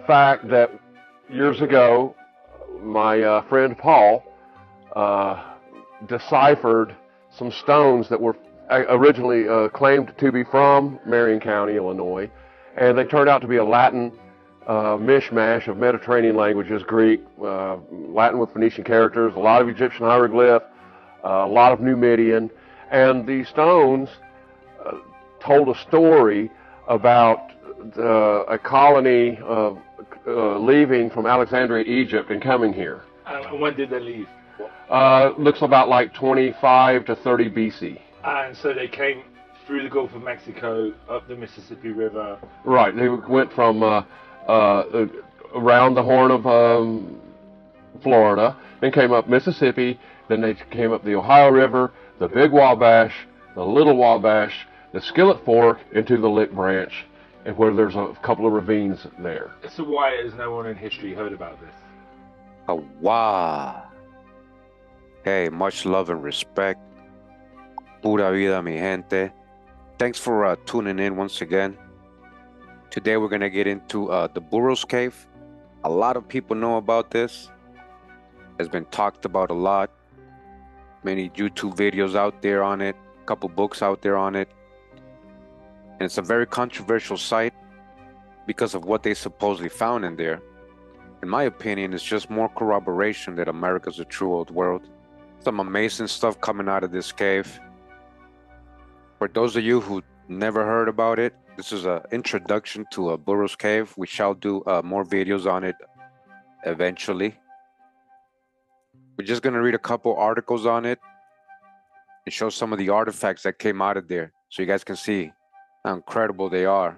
fact that years ago, my friend Paul deciphered some stones that were originally claimed to be from Marion County, Illinois, and they turned out to be a Latin mishmash of Mediterranean languages, Greek, Latin with Phoenician characters, a lot of Egyptian hieroglyph, a lot of Numidian, and these stones told a story about a colony leaving from Alexandria, Egypt, and coming here. And when did they leave? Looks about like 25 to 30 BC. And so they came through the Gulf of Mexico, up the Mississippi River. Right, they went from around the Horn of Florida, then came up Mississippi, then they came up the Ohio River, the Big Wabash, the Little Wabash, the Skillet Fork, into the Lick Branch, and where there's a couple of ravines there. So why has no one in history heard about this? Oh, wow. Hey, much love and respect. Pura vida, mi gente. Thanks for tuning in once again. Today we're going to get into the Burrows Cave. A lot of people know about this. It's been talked about a lot. Many YouTube videos out there on it. A couple books out there on it. And it's a very controversial site because of what they supposedly found in there. In my opinion, it's just more corroboration that America's a true old world. Some amazing stuff coming out of this cave. For those of you who never heard about it, this is an introduction to a Burrows Cave. We shall do more videos on it eventually. We're just going to read a couple articles on it and show some of the artifacts that came out of there so you guys can see how incredible they are.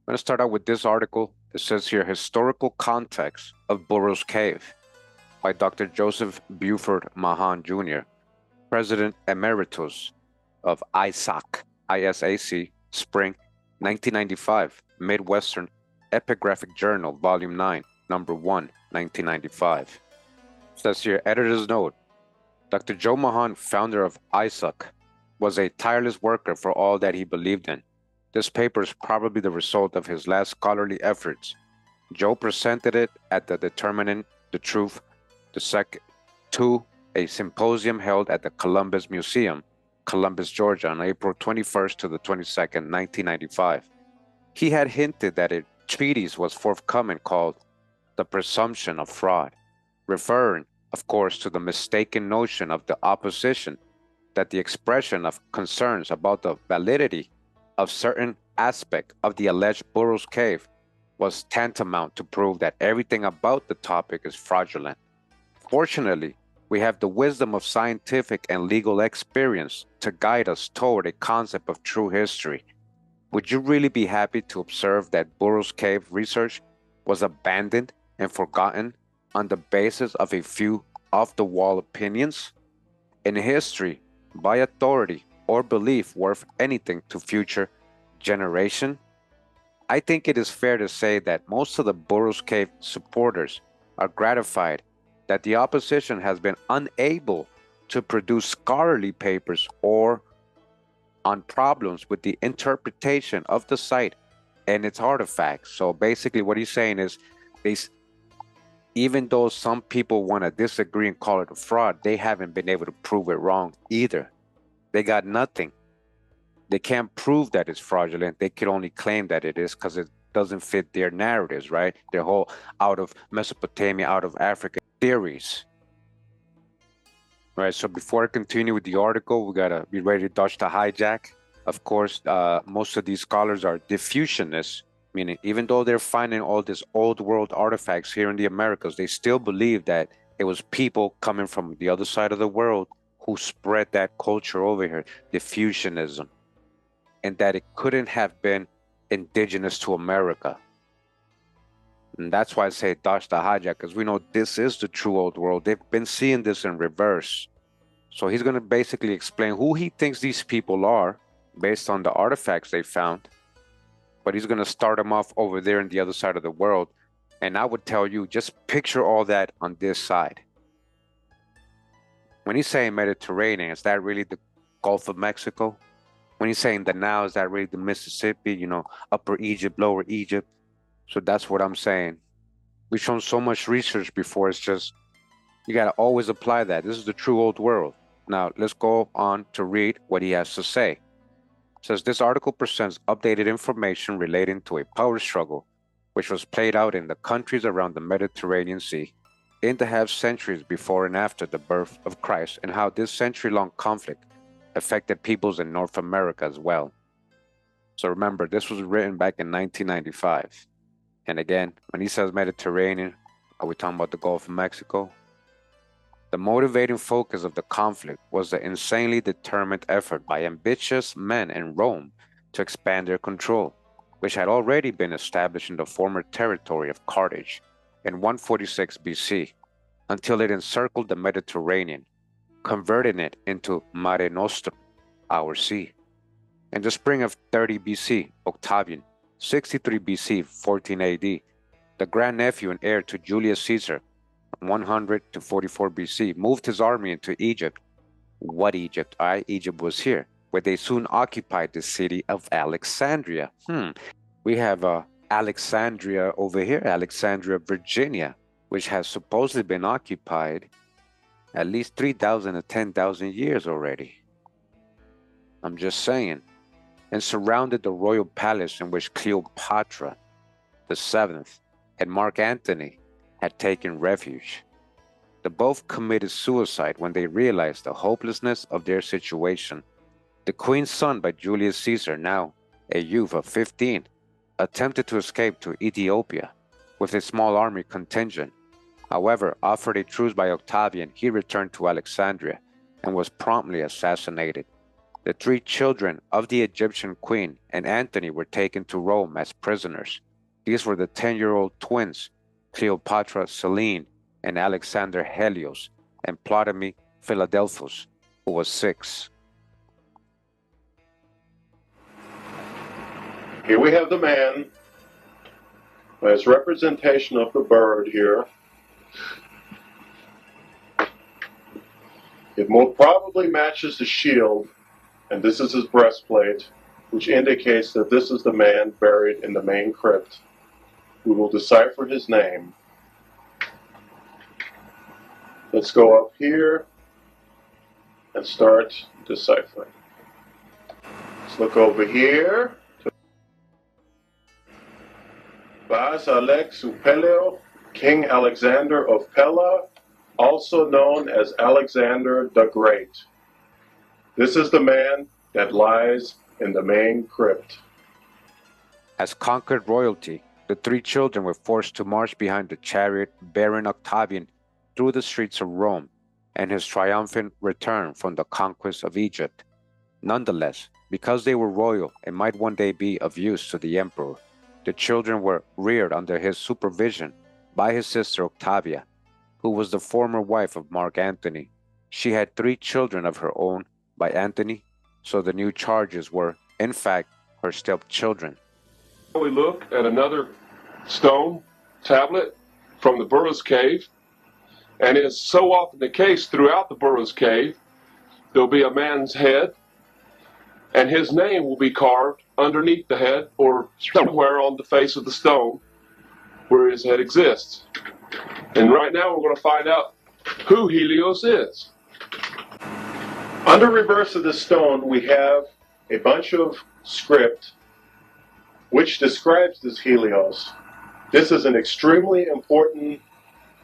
I'm going to start out with this article. It says here, Historical Context of Burrows Cave by Dr. Joseph Buford Mahan Jr., President Emeritus of ISAC, ISAC, Spring 1995, Midwestern Epigraphic Journal, Volume 9, Number 1, 1995. It says here, editor's note, Dr. Joe Mahan, founder of ISAC, was a tireless worker for all that he believed in. This paper is probably the result of his last scholarly efforts. Joe presented it at the Determining the Truth to a symposium held at the Columbus Museum, Columbus, Georgia, on April 21st to the 22nd, 1995. He had hinted that a treatise was forthcoming called The Presumption of Fraud, referring, of course, to the mistaken notion of the opposition that the expression of concerns about the validity of certain aspect of the alleged Burrows Cave was tantamount to prove that everything about the topic is fraudulent. Fortunately, we have the wisdom of scientific and legal experience to guide us toward a concept of true history. Would you really be happy to observe that Burrows Cave research was abandoned and forgotten on the basis of a few off-the-wall opinions? In history, by authority or belief worth anything to future generation? I think it is fair to say that most of the Burrows Cave supporters are gratified that the opposition has been unable to produce scholarly papers or on problems with the interpretation of the site and its artifacts. So basically what he's saying is, even though some people want to disagree and call it a fraud, they haven't been able to prove it wrong either. They got nothing. They can't prove that it's fraudulent. They could only claim that it is because it doesn't fit their narratives, right? Their whole out of Mesopotamia, out of Africa theories. All right, so before I continue with the article, we gotta be ready to dodge the hijack. Of course, most of these scholars are diffusionists, meaning even though they're finding all these old world artifacts here in the Americas, they still believe that it was people coming from the other side of the world who spread that culture over here, diffusionism, and that it couldn't have been indigenous to America. And that's why I say dodge the hijack, because we know this is the true old world. They've been seeing this in reverse. So he's going to basically explain who he thinks these people are based on the artifacts they found. But he's going to start them off over there in the other side of the world. And I would tell you, just picture all that on this side. When he's saying Mediterranean, is that really the Gulf of Mexico? When he's saying the now, is that really the Mississippi, Upper Egypt, Lower Egypt? So that's what I'm saying. We've shown so much research before, it's just, you got to always apply that. This is the true old world. Now, let's go on to read what he has to say. It says, this article presents updated information relating to a power struggle which was played out in the countries around the Mediterranean Sea in the half centuries before and after the birth of Christ, and how this century-long conflict affected peoples in North America as well. So remember, this was written back in 1995. And again, when he says Mediterranean, are we talking about the Gulf of Mexico? The motivating focus of the conflict was the insanely determined effort by ambitious men in Rome to expand their control, which had already been established in the former territory of Carthage in 146 BC, until it encircled the Mediterranean, converting it into Mare Nostrum, our sea. In the spring of 30 BC, Octavian, 63 BC, 14 AD, the grandnephew and heir to Julius Caesar, from 100 to 44 BC, moved his army into Egypt. What Egypt? Egypt was here, where they soon occupied the city of Alexandria. We have Alexandria over here, Alexandria, Virginia, which has supposedly been occupied at least 3,000 to 10,000 years already. I'm just saying. And surrounded the royal palace in which Cleopatra the Seventh and Mark Antony had taken refuge. The both committed suicide when they realized the hopelessness of their situation. The queen's son by Julius Caesar, now a youth of 15, attempted to escape to Ethiopia with a small army contingent. However, offered a truce by Octavian, he returned to Alexandria and was promptly assassinated. The 3 children of the Egyptian queen and Antony were taken to Rome as prisoners. These were the 10-year-old twins, Cleopatra Selene and Alexander Helios, and Ptolemy Philadelphus, who was 6. Here we have the man, by his representation of the bird here. It most probably matches the shield, and this is his breastplate, which indicates that this is the man buried in the main crypt. We will decipher his name. Let's go up here and start deciphering. Let's look over here. Bas Alex Upeleo, King Alexander of Pella, also known as Alexander the Great. This is the man that lies in the main crypt. As conquered royalty, the 3 children were forced to march behind the chariot bearing Octavian through the streets of Rome and his triumphant return from the conquest of Egypt. Nonetheless, because they were royal and might one day be of use to the emperor, the children were reared under his supervision by his sister Octavia, who was the former wife of Mark Antony. She had 3 children of her own by Antony, so the new charges were, in fact, her stepchildren. We look at another stone tablet from the Burrows Cave, and it's so often the case throughout the Burrows Cave, there'll be a man's head, and his name will be carved underneath the head or somewhere on the face of the stone where his head exists. And right now we're going to find out who Helios is. Under reverse of the stone we have a bunch of script which describes this Helios. This is an extremely important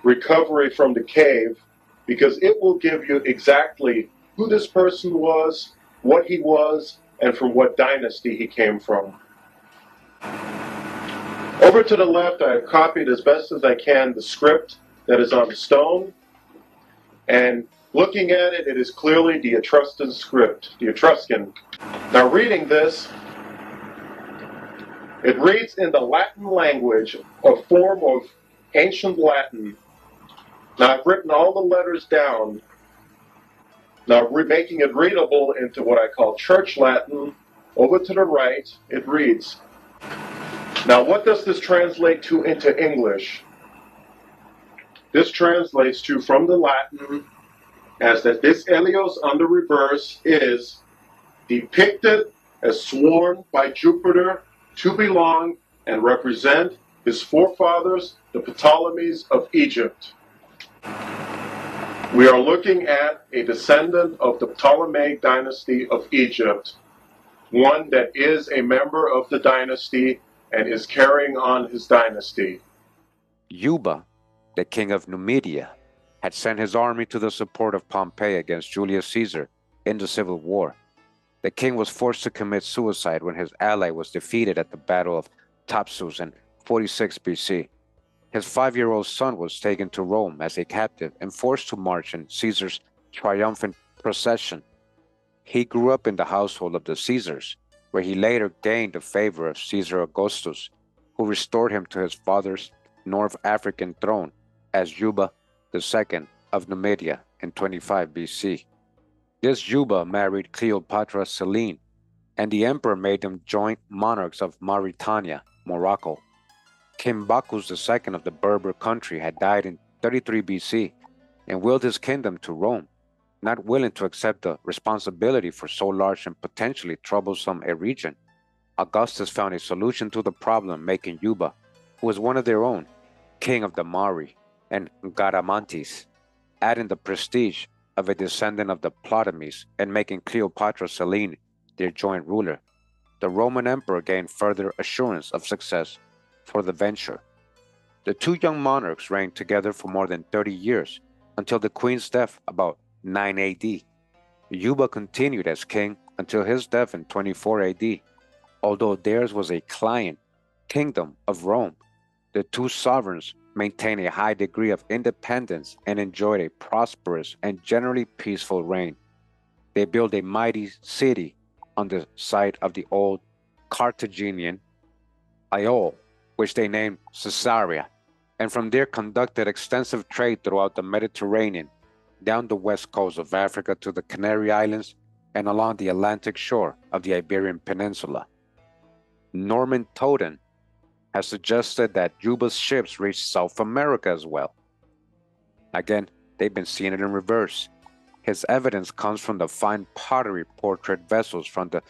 recovery from the cave because it will give you exactly who this person was, what he was, and from what dynasty he came from. Over to the left, I have copied as best as I can the script that is on the stone, and looking at it, it is clearly the Etruscan script, the Etruscan. Now reading this, it reads in the Latin language, a form of ancient Latin. Now I've written all the letters down. Now making it readable into what I call Church Latin. Over to the right, it reads. Now what does this translate to into English? This translates to, from the Latin, as that this Helios under reverse is depicted as sworn by Jupiter to belong and represent his forefathers, the Ptolemies of Egypt. We are looking at a descendant of the Ptolemaic dynasty of Egypt, one that is a member of the dynasty and is carrying on his dynasty. Juba, the king of Numidia, had sent his army to the support of Pompey against Julius Caesar in the civil war. The king was forced to commit suicide when his ally was defeated at the Battle of Thapsus in 46 BC. His 5-year-old son was taken to Rome as a captive and forced to march in Caesar's triumphant procession. He grew up in the household of the Caesars, where he later gained the favor of Caesar Augustus, who restored him to his father's North African throne as Juba II of Numidia in 25 BC. This Juba married Cleopatra Selene, and the emperor made them joint monarchs of Mauritania, Morocco. King Bacchus II of the Berber country had died in 33 BC and willed his kingdom to Rome, not willing to accept the responsibility for so large and potentially troublesome a region. Augustus found a solution to the problem, making Juba, who was one of their own, king of the Mauri and Garamantes, adding the prestige of a descendant of the Ptolemies and making Cleopatra Selene their joint ruler. The Roman emperor gained further assurance of success for the venture. The two young monarchs reigned together for more than 30 years until the queen's death about 9 AD. Juba continued as king until his death in 24 AD. Although theirs was a client kingdom of Rome, the two sovereigns maintained a high degree of independence and enjoyed a prosperous and generally peaceful reign. They built a mighty city on the site of the old Carthaginian Iole, which they named Caesarea, and from there conducted extensive trade throughout the Mediterranean, down the west coast of Africa to the Canary Islands and along the Atlantic shore of the Iberian Peninsula. Norman Toden has suggested that Juba's ships reached South America as well. Again, they've been seeing it in reverse. His evidence comes from the fine pottery portrait vessels from the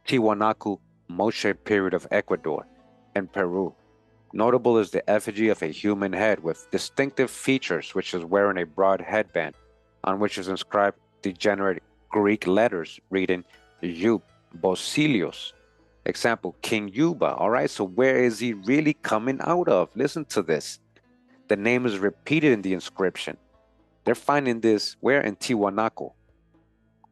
Tiwanaku Moche period of Ecuador and Peru. Notable is the effigy of a human head with distinctive features, which is wearing a broad headband, on which is inscribed degenerate Greek letters reading Eub Bosilios. Example, King Juba. All right, so where is he really coming out of? Listen to this. The name is repeated in the inscription. They're finding this where? In Tiwanaku.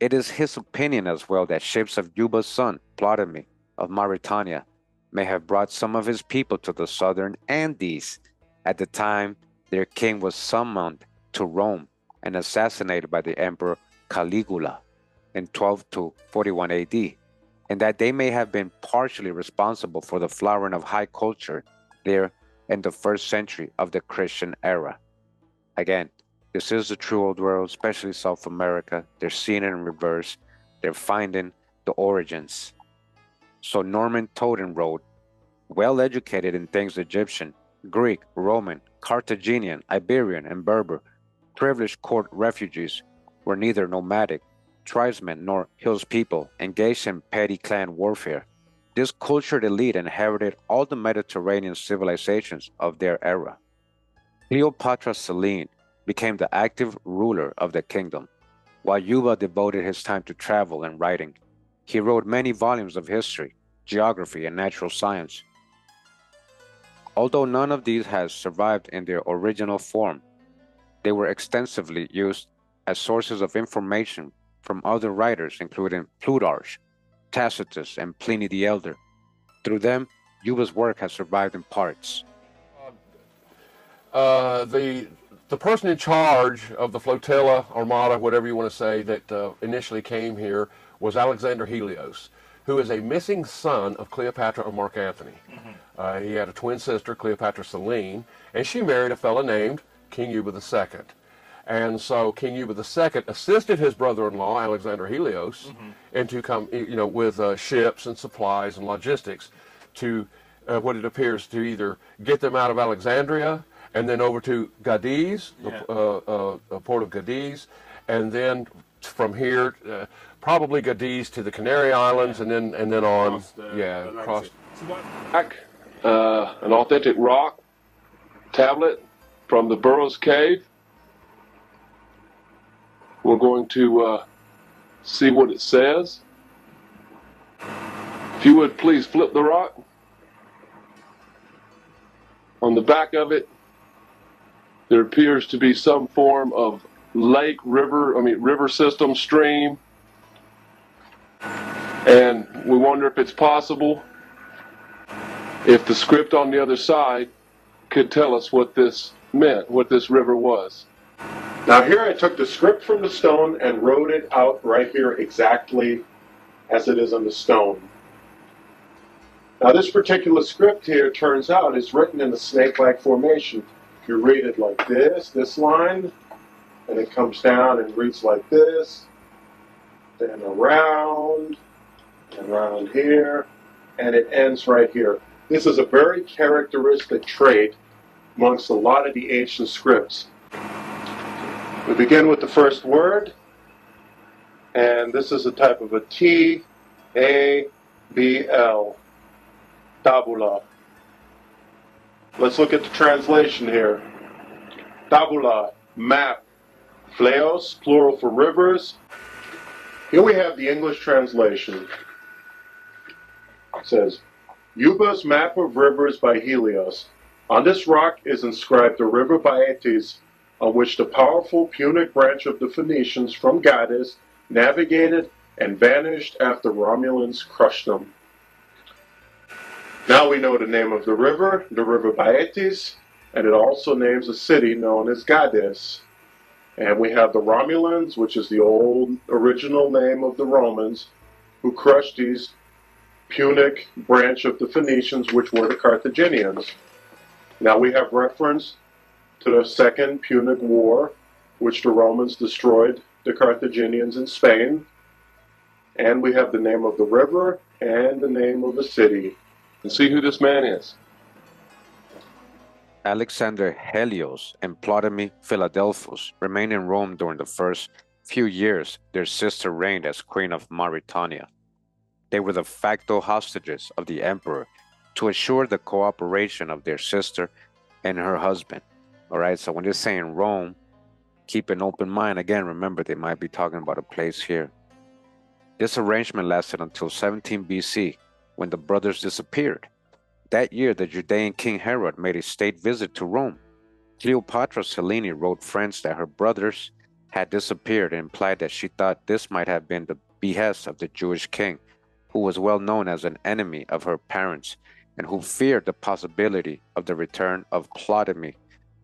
It is his opinion as well that ships of Juba's son, Ptolemy of Mauritania, may have brought some of his people to the southern Andes. At the time, their king was summoned to Rome and assassinated by the emperor Caligula in 12 to 41 AD, and that they may have been partially responsible for the flowering of high culture there in the first century of the Christian era. Again, this is the true old world, especially South America. They're seeing it in reverse. They're finding the origins. So Norman Toden wrote, well educated in things Egyptian, Greek, Roman, Carthaginian, Iberian, and Berber, privileged court refugees were neither nomadic, tribesmen nor hills people engaged in petty clan warfare. This cultured elite inherited all the Mediterranean civilizations of their era. Cleopatra Selene became the active ruler of the kingdom, while Juba devoted his time to travel and writing. He wrote many volumes of history, geography, and natural science. Although none of these has survived in their original form, they were extensively used as sources of information from other writers, including Plutarch, Tacitus, and Pliny the Elder. Through them, Juba's work has survived in parts. The person in charge of the flotilla, armada, whatever you want to say, that initially came here was Alexander Helios, who is a missing son of Cleopatra or Mark Antony. Mm-hmm. He had a twin sister, Cleopatra Selene, and she married a fellow named King Juba II. And so King Juba II assisted his brother-in-law, Alexander Helios, into come, with ships and supplies and logistics to what it appears to either get them out of Alexandria and then over to Gadiz, the port of Gadiz, and then from here probably Cadiz to the Canary Islands, and then on, across. Back, an authentic rock tablet from the Burrows Cave. We're going to see what it says. If you would please flip the rock. On the back of it, there appears to be some form of lake, river system, stream. And we wonder if it's possible if the script on the other side could tell us what this meant, what this river was. Now here I took the script from the stone and wrote it out right here exactly as it is on the stone. Now this particular script here, turns out, is written in the snake-like formation. If you read it like this line, and it comes down and reads like this, then around here, and it ends right here. This is a very characteristic trait amongst a lot of the ancient scripts. We begin with the first word, and this is a type of a T-A-B-L, tabula. Let's look at the translation here. Tabula, map. Fleos, plural for rivers. Here we have the English translation. It says, Yuba's map of rivers by Helios. On this rock is inscribed the river Baetis, on which the powerful Punic branch of the Phoenicians from Gades navigated and vanished after Romulans crushed them. Now we know the name of the river Baetis, and it also names a city known as Gades. And we have the Romulans, which is the old original name of the Romans, who crushed these Punic branch of the Phoenicians, which were the Carthaginians. Now we have reference to the Second Punic War, which the Romans destroyed the Carthaginians in Spain. And we have the name of the river and the name of the city. And see who this man is. Alexander Helios and Ptolemy Philadelphus remained in Rome during the first few years their sister reigned as Queen of Mauritania. They were the facto hostages of the emperor to assure the cooperation of their sister and her husband. All right, so when they're saying Rome, keep an open mind. Again, remember, they might be talking about a place here. This arrangement lasted until 17 BC, when the brothers disappeared. That year, the Judean king Herod made a state visit to Rome. Cleopatra Selene wrote friends that her brothers had disappeared and implied that she thought this might have been the behest of the Jewish king, who was well known as an enemy of her parents and who feared the possibility of the return of Ptolemy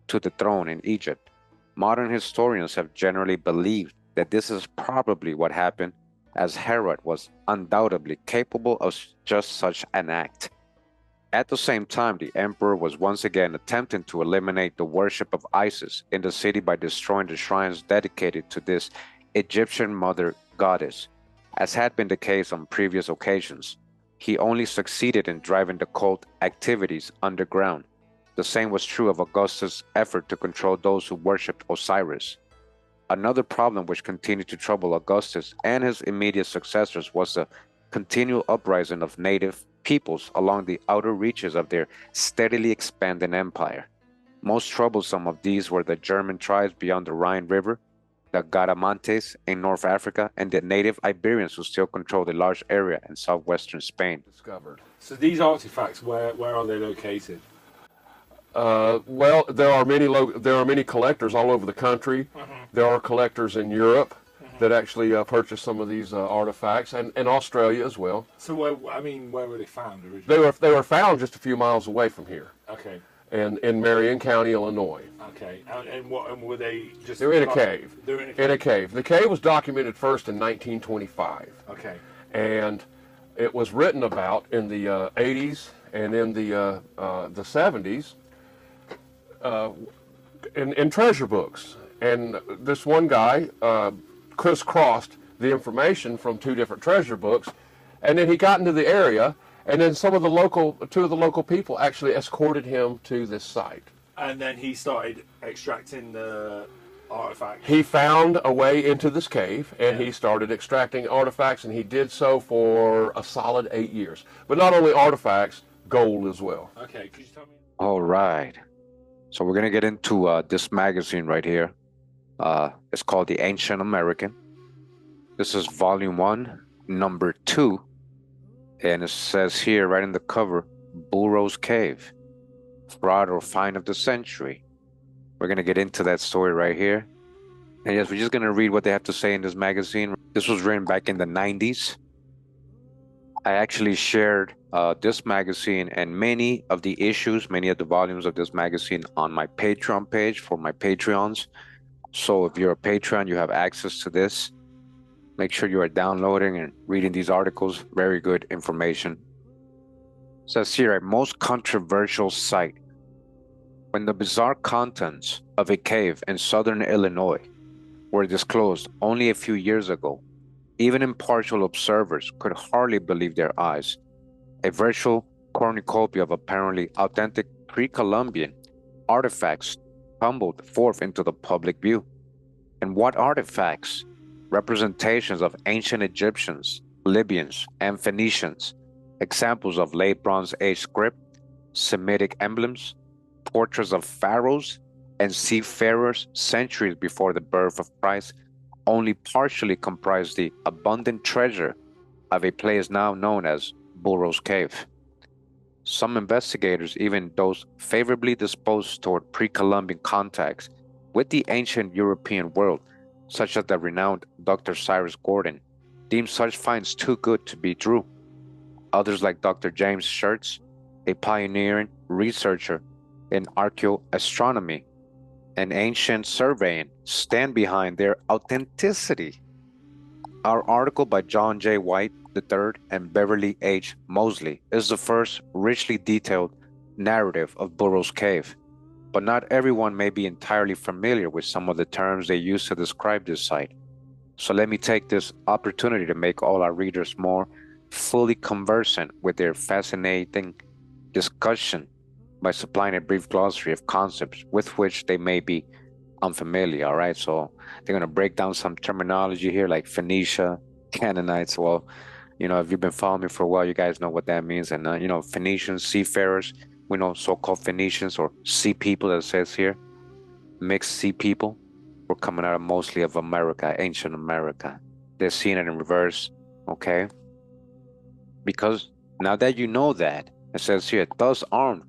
to the throne in Egypt. Modern historians have generally believed that this is probably what happened, as Herod was undoubtedly capable of just such an act. At the same time, the emperor was once again attempting to eliminate the worship of Isis in the city by destroying the shrines dedicated to this Egyptian mother goddess. As had been the case on previous occasions, he only succeeded in driving the cult activities underground. The same was true of Augustus' effort to control those who worshipped Osiris. Another problem which continued to trouble Augustus and his immediate successors was the continual uprising of native peoples along the outer reaches of their steadily expanding empire. Most troublesome of these were the German tribes beyond the Rhine River, the Garamantes in North Africa, and the native Iberians who still controlled a large area in southwestern Spain. Discovered. So these artifacts, where are they located? Well, there are many collectors all over the country. There are collectors in Europe that actually purchased some of these artifacts, and Australia as well. So where were they found originally? They were found just a few miles away from here. Okay. And in Marion County, Illinois. Okay. And were they just? They were in a cave. They were in a cave. In a cave. The cave was documented first in 1925. Okay. And it was written about in the 80s and in the 70s in treasure books. And this one guy crisscrossed the information from two different treasure books, and then he got into the area, and then two of the local people actually escorted him to this site. And then he started extracting the artifact. He found a way into this cave, and he started extracting artifacts, and he did so for a solid 8 years. But not only artifacts, gold as well. Okay, could you tell me? All right. So we're going to get into this magazine right here. It's called The Ancient American. This is volume 1, number 2. And it says here, right in the cover, Burrows Cave, fraud or find of the century. We're going to get into that story right here. And yes, we're just going to read what they have to say in this magazine. This was written back in the 90s. I actually shared this magazine and many of the issues, many of the volumes of this magazine on my Patreon page for my Patreons. So if you're a Patreon, you have access to this. Make sure you are downloading and reading these articles. Very good information. It says here, a most controversial site. When the bizarre contents of a cave in southern Illinois were disclosed only a few years ago, even impartial observers could hardly believe their eyes. A virtual cornucopia of apparently authentic pre-Columbian artifacts tumbled forth into the public view. And what artifacts? Representations of ancient Egyptians, Libyans, and Phoenicians, examples of late Bronze Age script, Semitic emblems, portraits of pharaohs and seafarers centuries before the birth of Christ only partially comprise the abundant treasure of a place now known as Burrows Cave. Some investigators, even those favorably disposed toward pre-Columbian contacts with the ancient European world, such as the renowned Dr. Cyrus Gordon, deem such finds too good to be true. Others, like Dr. James Schertz, a pioneering researcher in archaeoastronomy and ancient surveying, stand behind their authenticity. Our article by John J. White III and Beverly H. Mosley is the first richly detailed narrative of Burrows Cave, but not everyone may be entirely familiar with some of the terms they use to describe this site. So let me take this opportunity to make all our readers more fully conversant with their fascinating discussion by supplying a brief glossary of concepts with which they may be unfamiliar. All right, so they're going to break down some terminology here like Phoenicia, Canaanites. Well, you know, if you've been following me for a while, you guys know what that means. And, you know, Phoenicians, seafarers, we know so-called Phoenicians or sea people, as it says here, mixed sea people, were coming out of mostly of America, ancient America. They're seeing it in reverse, okay? Because now that you know that, it says here, thus armed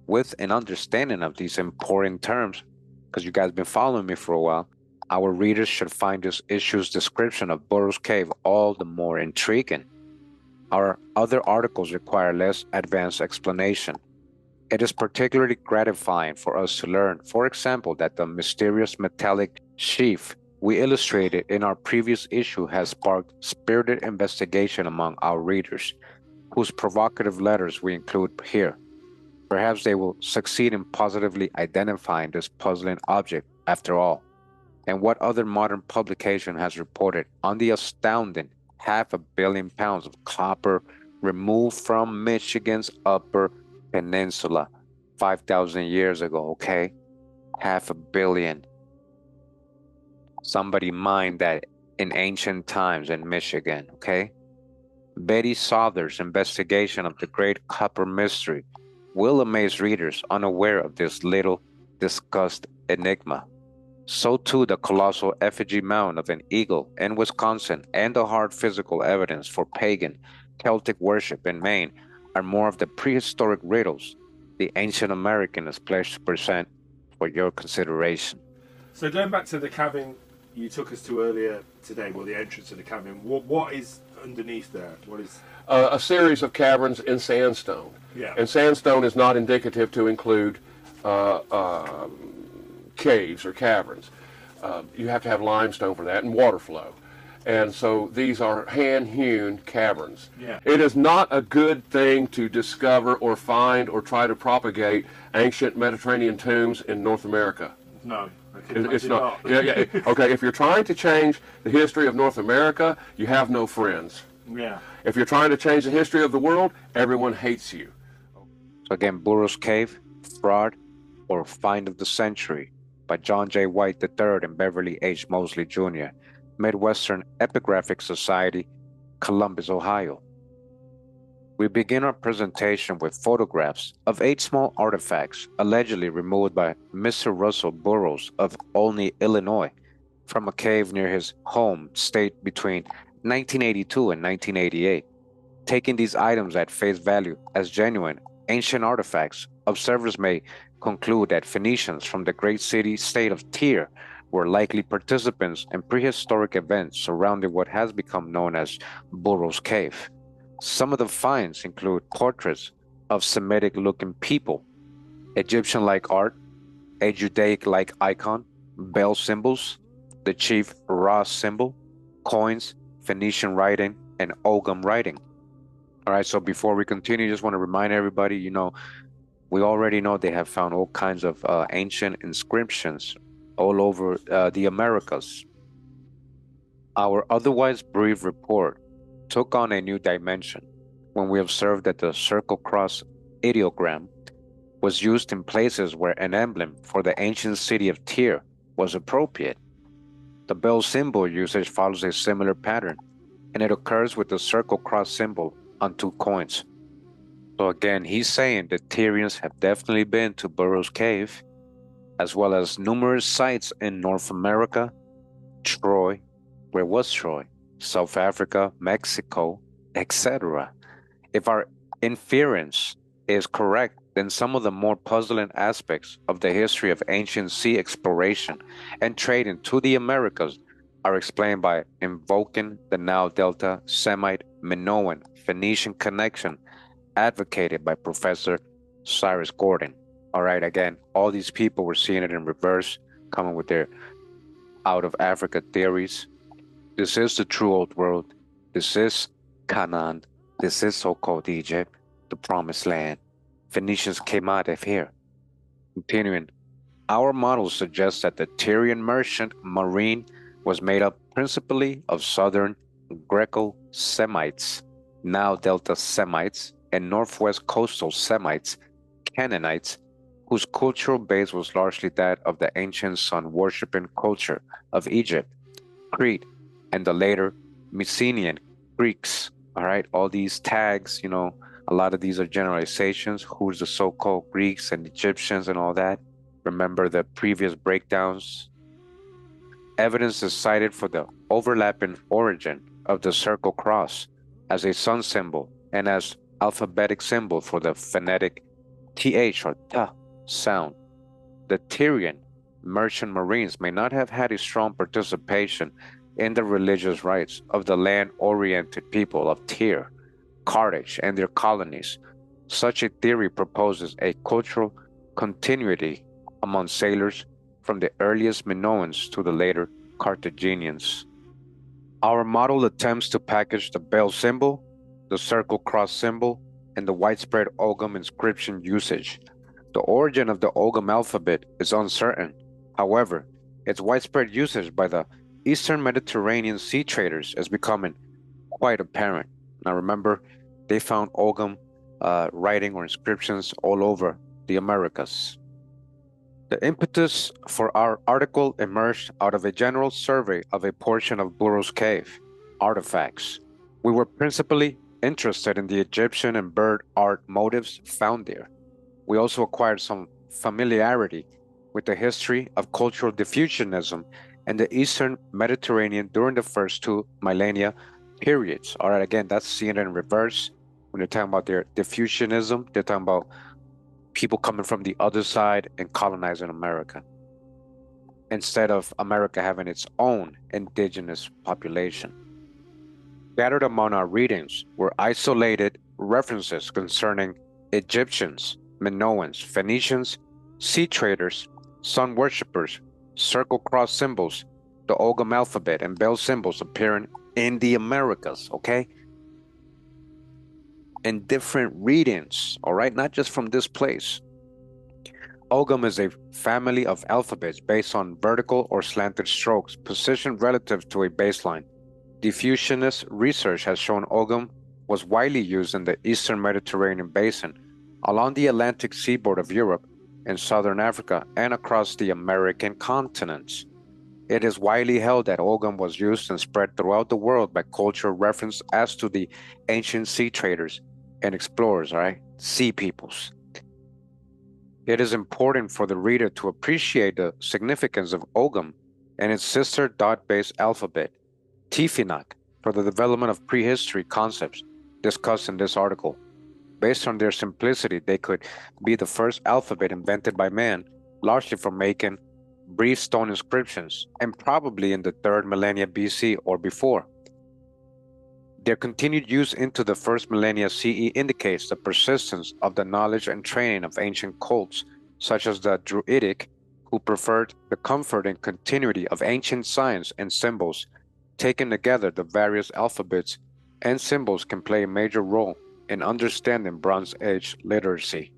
with an understanding of these important terms, because you guys have been following me for a while, our readers should find this issue's description of Burrows Cave all the more intriguing. Our other articles require less advanced explanation. It is particularly gratifying for us to learn, for example, that the mysterious metallic sheath we illustrated in our previous issue has sparked spirited investigation among our readers, whose provocative letters we include here. Perhaps they will succeed in positively identifying this puzzling object after all. And what other modern publication has reported on the astounding 500 million pounds of copper removed from Michigan's Upper Peninsula 5,000 years ago, okay? 500 million. Somebody mined that in ancient times in Michigan, okay? Betty Souther's investigation of the great copper mystery will amaze readers unaware of this little discussed enigma. So too the colossal effigy mound of an eagle in Wisconsin and the hard physical evidence for pagan Celtic worship in Maine are more of the prehistoric riddles the ancient American is pledged to present for your consideration. So going back to the cabin you took us to earlier today, well, the entrance to the cabin, what is underneath there? What is... A series of caverns in sandstone. Yeah. And sandstone is not indicative to include caves or caverns. You have to have limestone for that and water flow. And so these are hand-hewn caverns. Yeah. It is not a good thing to discover or find or try to propagate ancient Mediterranean tombs in North America. No. It's not. Yeah. Okay, if you're trying to change the history of North America, you have no friends. Yeah. If you're trying to change the history of the world, everyone hates you. So again, Burrows Cave, fraud or find of the century. by John J. White III and Beverly H. Mosley Jr., Midwestern Epigraphic Society, Columbus, Ohio. We begin our presentation with photographs of 8 small artifacts allegedly removed by Mr. Russell Burrows of Olney, Illinois, from a cave near his home state between 1982 and 1988. Taking these items at face value as genuine ancient artifacts, observers may conclude that Phoenicians from the great city-state of Tyre were likely participants in prehistoric events surrounding what has become known as Burrows Cave. Some of the finds include portraits of Semitic-looking people, Egyptian-like art, a Judaic-like icon, bell symbols, the chief Ra symbol, coins, Phoenician writing, and Ogam writing. All right, so before we continue, just want to remind everybody, we already know they have found all kinds of ancient inscriptions all over the Americas. Our otherwise brief report took on a new dimension when we observed that the circle cross ideogram was used in places where an emblem for the ancient city of Tyre was appropriate. The bell symbol usage follows a similar pattern, and it occurs with the circle cross symbol on 2 coins. So again, he's saying that Tyrians have definitely been to Burrows Cave, as well as numerous sites in North America, Troy, where was Troy? South Africa, Mexico, etc. If our inference is correct, then some of the more puzzling aspects of the history of ancient sea exploration and trade into the Americas are explained by invoking the Nile Delta Semite Minoan Phoenician connection advocated by Professor Cyrus Gordon. All right, again, all these people were seeing it in reverse, coming with their out of Africa theories. This is the true old world. This is Canaan. This is so-called Egypt, the promised land. Phoenicians came out of here. Continuing, our model suggests that the Tyrian merchant marine was made up principally of southern Greco-Semites, Nile Delta Semites, and northwest coastal Semites, Canaanites, whose cultural base was largely that of the ancient sun-worshipping culture of Egypt, Crete, and the later Mycenaean Greeks. All right, all these tags, a lot of these are generalizations. Who's the so-called Greeks and Egyptians and all that? Remember the previous breakdowns? Evidence is cited for the overlapping origin of the circle cross as a sun symbol and as alphabetic symbol for the phonetic th or ta sound. The Tyrian merchant marines may not have had a strong participation in the religious rites of the land-oriented people of Tyre, Carthage, and their colonies. Such a theory proposes a cultural continuity among sailors from the earliest Minoans to the later Carthaginians. Our model attempts to package the bell symbol, the circle cross symbol, and the widespread Ogam inscription usage. The origin of the Ogam alphabet is uncertain. However, its widespread usage by the Eastern Mediterranean sea traders is becoming quite apparent. Now remember, they found Ogam writing or inscriptions all over the Americas. The impetus for our article emerged out of a general survey of a portion of Burrows Cave artifacts. We were principally interested in the Egyptian and bird art motifs found there. We also acquired some familiarity with the history of cultural diffusionism and the Eastern Mediterranean during the first 2 millennia periods. All right, again, that's seeing it in reverse. When they're talking about their diffusionism, they're talking about people coming from the other side and colonizing America, instead of America having its own indigenous population. Gathered among our readings were isolated references concerning Egyptians, Minoans, Phoenicians, sea traders, sun worshippers, circle cross symbols, the Ogam alphabet, and bell symbols appearing in the Americas, okay? In different readings, all right? Not just from this place. Ogam is a family of alphabets based on vertical or slanted strokes positioned relative to a baseline. Diffusionist research has shown Ogam was widely used in the Eastern Mediterranean basin, along the Atlantic seaboard of Europe, in southern Africa and across the American continents. It is widely held that Ogam was used and spread throughout the world by cultural reference as to the ancient sea traders and explorers, right? Sea peoples. It is important for the reader to appreciate the significance of Ogam and its sister dot-based alphabet, Tifinagh, for the development of prehistory concepts discussed in this article. Based on their simplicity, they could be the first alphabet invented by man, largely for making brief stone inscriptions, and probably in the 3rd millennia BC or before. Their continued use into the 1st millennia CE indicates the persistence of the knowledge and training of ancient cults, such as the Druidic, who preferred the comfort and continuity of ancient signs and symbols. Taken together, the various alphabets and symbols can play a major role in understanding Bronze Age literacy.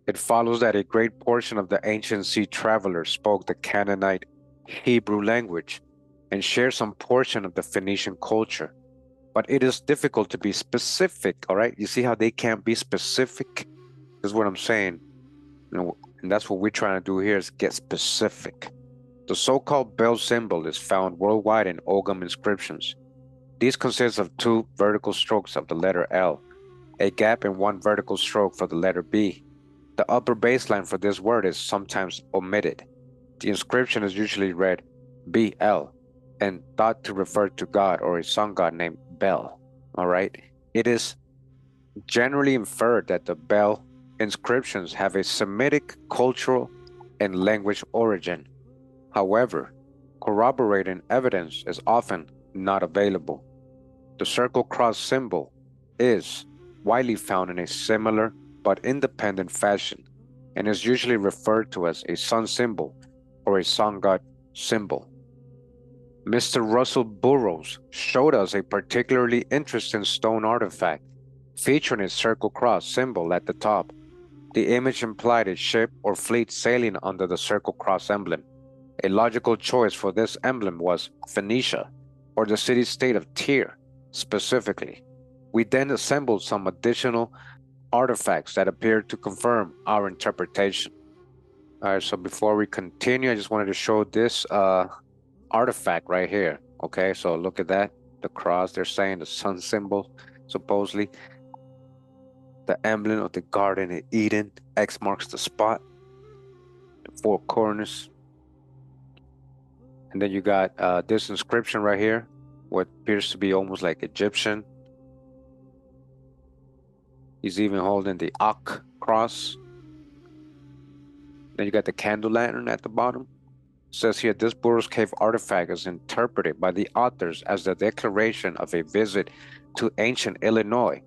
It follows that a great portion of the ancient sea travelers spoke the Canaanite Hebrew language and shared some portion of the Phoenician culture. But it is difficult to be specific, all right? You see how they can't be specific? This is what I'm saying. And that's what we're trying to do here is get specific. The so-called bell symbol is found worldwide in Ogam inscriptions. These consist of 2 vertical strokes of the letter L, a gap and 1 vertical stroke for the letter B. The upper baseline for this word is sometimes omitted. The inscription is usually read BL and thought to refer to God or a sun god named Bel. All right. It is generally inferred that the Bel inscriptions have a Semitic cultural and language origin. However, corroborating evidence is often not available. The circle cross symbol is widely found in a similar but independent fashion and is usually referred to as a sun symbol or a sun god symbol. Mr. Russell Burrows showed us a particularly interesting stone artifact featuring a circle cross symbol at the top. The image implied a ship or fleet sailing under the circle cross emblem. A logical choice for this emblem was Phoenicia, or the city-state of Tyre, specifically. We then assembled some additional artifacts that appeared to confirm our interpretation. All right, so before we continue, I just wanted to show this artifact right here. Okay, so look at that. The cross, they're saying the sun symbol, supposedly. The emblem of the Garden of Eden, X marks the spot, the 4 corners. And then you got this inscription right here, what appears to be almost like Egyptian. He's even holding the Ak cross. Then you got the candle lantern at the bottom. It says here, this Burrows Cave artifact is interpreted by the authors as the declaration of a visit to ancient Illinois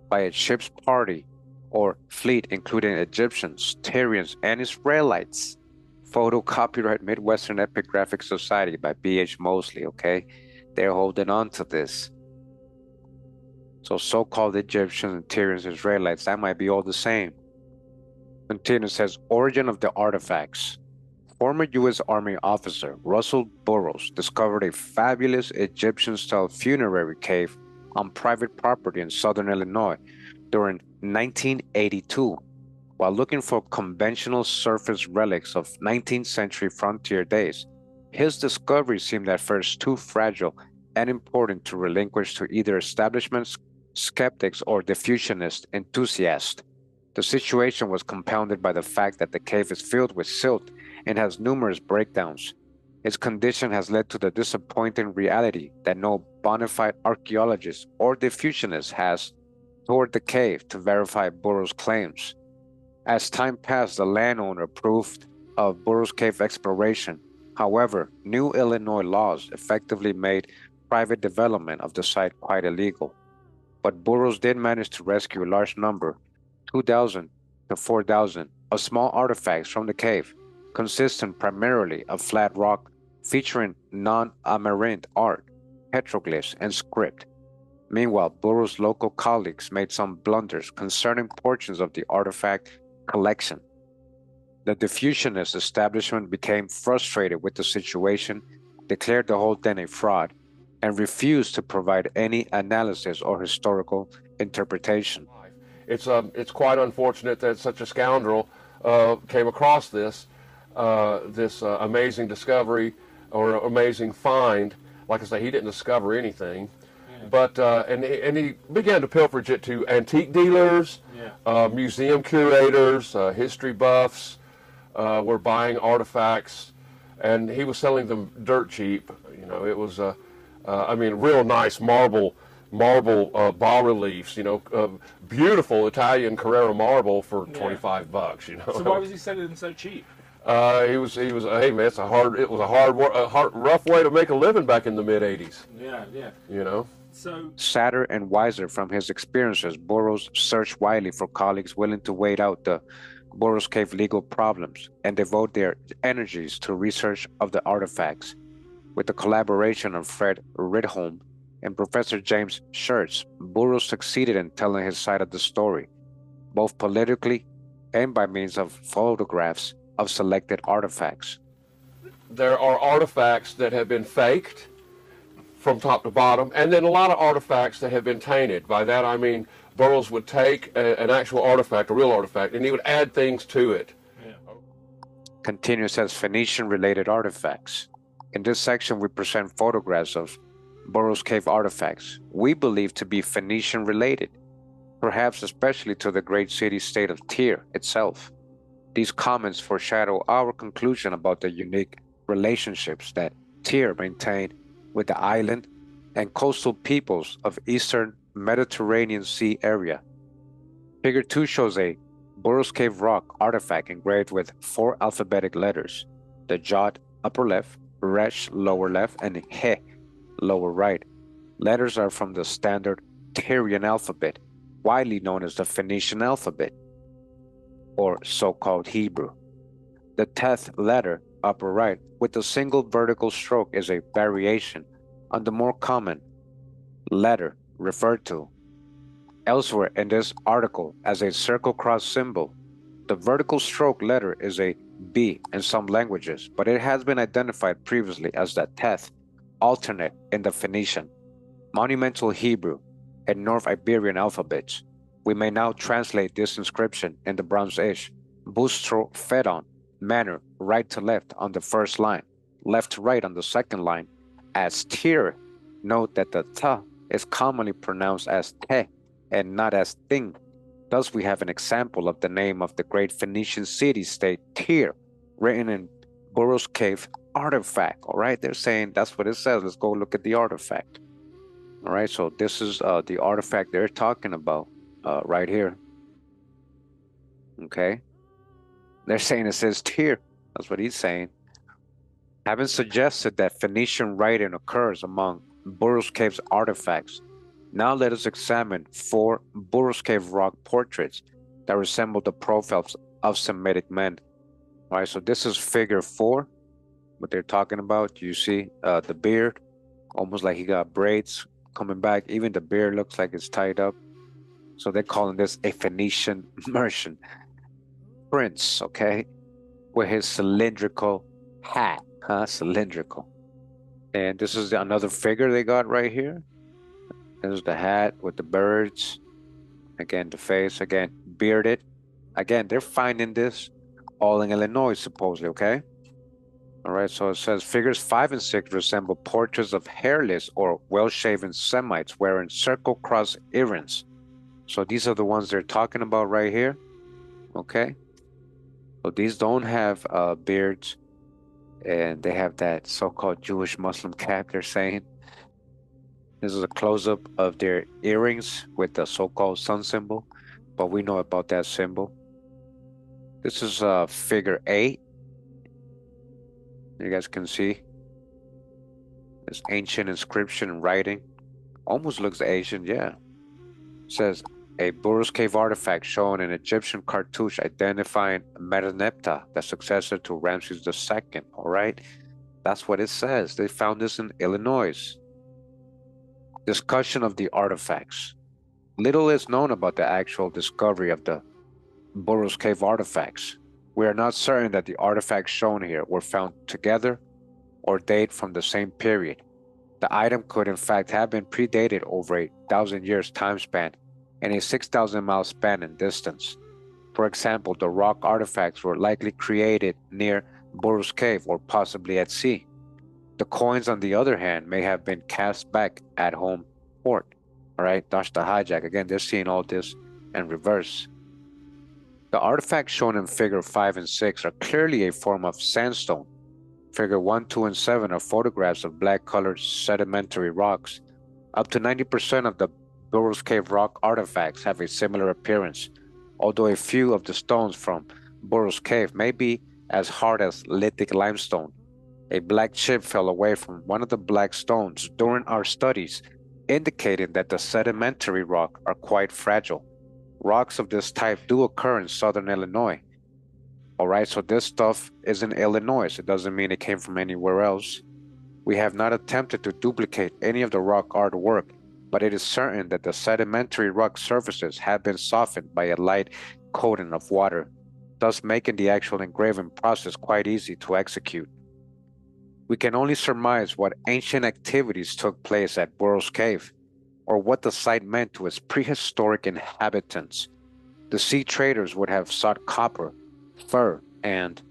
by a ship's party or fleet, including Egyptians, Tyrians, and Israelites. Photo copyright Midwestern Epigraphic Society by B.H. Mosley, okay? They're holding on to this. So-called Egyptians and Tyrians, Israelites, that might be all the same. Continues, says, origin of the artifacts. Former U.S. Army officer Russell Burrows discovered a fabulous Egyptian-style funerary cave on private property in southern Illinois during 1982. While looking for conventional surface relics of 19th century frontier days, his discovery seemed at first too fragile and important to relinquish to either establishment skeptics or diffusionist enthusiasts. The situation was compounded by the fact that the cave is filled with silt and has numerous breakdowns. Its condition has led to the disappointing reality that no bona fide archaeologist or diffusionist has toured the cave to verify Burrows' claims. As time passed, the landowner approved of Burrows Cave exploration. However, new Illinois laws effectively made private development of the site quite illegal. But Burrows did manage to rescue a large number, 2,000 to 4,000, of small artifacts from the cave, consisting primarily of flat rock featuring non-Amerind art, petroglyphs, and script. Meanwhile, Burrows' local colleagues made some blunders concerning portions of the artifact collection. The diffusionist establishment became frustrated with the situation, declared the whole thing a fraud, and refused to provide any analysis or historical interpretation. It's quite unfortunate that such a scoundrel came across this amazing discovery or amazing find. Like I say, he didn't discover anything, but and he began to pilferage it to antique dealers, museum curators, history buffs were buying artifacts, and he was selling them dirt cheap. You know, it was I mean, real nice marble bas reliefs. You know, beautiful Italian Carrara marble for $25. You know. So why was he selling them so cheap? He was. Hey man, it was a rough way to make a living back in the mid '80s. Yeah. You know. So Sadder and wiser from his experiences, Burrows searched widely for colleagues willing to wade out the Burrows Cave legal problems and devote their energies to research of the artifacts. With the collaboration of Fred Ridholm and Professor James Schertz, Burrows succeeded in telling his side of the story, both politically and by means of photographs of selected artifacts. There are artifacts that have been faked from top to bottom, and then a lot of artifacts that have been tainted. By that I mean Burrows would take an actual artifact, a real artifact, and he would add things to it. Continues as Phoenician-related artifacts. In this section, we present photographs of Burrows Cave artifacts we believe to be Phoenician-related, perhaps especially to the great city-state of Tyre itself. These comments foreshadow our conclusion about the unique relationships that Tyre maintained with the island and coastal peoples of eastern Mediterranean Sea area. Figure 2 shows a Burrows Cave rock artifact engraved with 4 alphabetic letters: the jot upper left, resh lower left, and he lower right. Letters are from the standard Tyrian alphabet, widely known as the Phoenician alphabet, or so-called Hebrew. The 10th letter, upper right, with a single vertical stroke is a variation on the more common letter referred to elsewhere in this article as a circle cross symbol. The vertical stroke letter is a B in some languages, but it has been identified previously as the 10th alternate in the Phoenician, Monumental Hebrew, and North Iberian alphabets. We may now translate this inscription in the Bronze Age, bustro fedon, manner, right to left on the first line, left to right on the second line, as Tyre. Note that the ta is commonly pronounced as te and not as thing. Thus we have an example of the name of the great Phoenician city-state Tyre, written in Burrows Cave artifact. All right, they're saying that's what it says. Let's go look at the artifact. All right, so this is the artifact they're talking about right here. Okay, they're saying it says Tyre. That's what he's saying. Having suggested that Phoenician writing occurs among Burrows Cave's artifacts, now let us examine 4 Burrows Cave rock portraits that resemble the profiles of Semitic men. All right, so this is figure 4, what they're talking about. You see the beard, almost like he got braids coming back. Even the beard looks like it's tied up. So they're calling this a Phoenician Mercian prince, okay, with his cylindrical hat, cylindrical. And this is another figure they got right here. This is the hat with the birds. Again, the face, again, bearded. Again, they're finding this all in Illinois, supposedly, okay? All right, so it says figures 5 and 6 resemble portraits of hairless or well-shaven Semites wearing circle cross earrings. So these are the ones they're talking about right here, okay? So these don't have beards, and they have that so-called Jewish Muslim cap, they're saying. This is a close-up of their earrings with the so-called sun symbol, but we know about that symbol. This is figure 8. You guys can see this ancient inscription and writing. Almost looks Asian, yeah. It says, a Burrows Cave artifact showing an Egyptian cartouche identifying Mereneptah, the successor to Ramses II, all right? That's what it says. They found this in Illinois. Discussion of the artifacts. Little is known about the actual discovery of the Burrows Cave artifacts. We are not certain that the artifacts shown here were found together or date from the same period. The item could in fact have been predated over a 1,000 years time span and a 6,000 mile span in distance. For example, the rock artifacts were likely created near Burrows Cave or possibly at sea. The coins, on the other hand, may have been cast back at home port. All right, that's the hijack. Again, they're seeing all this in reverse. The artifacts shown in figure 5 and 6 are clearly a form of sandstone. Figure 1, 2, and 7 are photographs of black-colored sedimentary rocks. Up to 90% of the Burrows Cave rock artifacts have a similar appearance, although a few of the stones from Burrows Cave may be as hard as lithic limestone. A black chip fell away from one of the black stones during our studies, indicating that the sedimentary rock are quite fragile. Rocks of this type do occur in southern Illinois. All right, so this stuff is in Illinois. It doesn't mean it came from anywhere else. We have not attempted to duplicate any of the rock artwork, but it is certain that the sedimentary rock surfaces have been softened by a light coating of water, thus making the actual engraving process quite easy to execute. We can only surmise what ancient activities took place at Burrows Cave, or what the site meant to its prehistoric inhabitants. The sea traders would have sought copper, fur, and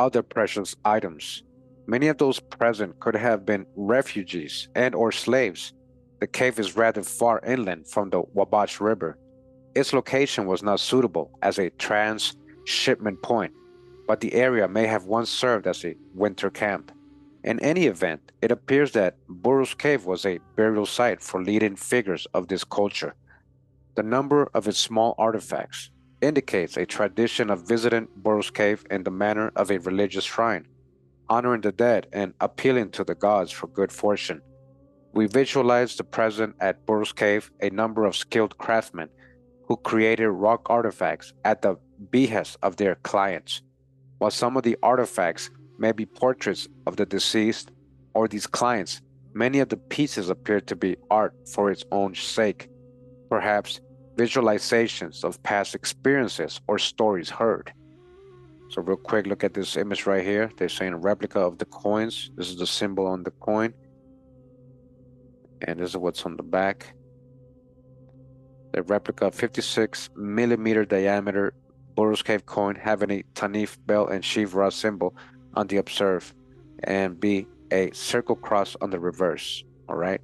other precious items. Many of those present could have been refugees and or slaves. The cave is rather far inland from the Wabash River. Its location was not suitable as a transshipment point, but the area may have once served as a winter camp. In any event, it appears that Burrows Cave was a burial site for leading figures of this culture. The number of its small artifacts indicates a tradition of visiting Burrows Cave in the manner of a religious shrine, honoring the dead and appealing to the gods for good fortune. We visualize the present at Burrows Cave a number of skilled craftsmen who created rock artifacts at the behest of their clients. While some of the artifacts may be portraits of the deceased or these clients, many of the pieces appear to be art for its own sake, perhaps visualizations of past experiences or stories heard. So real quick, look at this image right here. They're saying a replica of the coins. This is the symbol on the coin. And this is what's on the back. The replica of 56 millimeter diameter Burrows Cave coin having a Tanif bell and Shivra symbol on the observe, and B, a circle cross on the reverse. All right.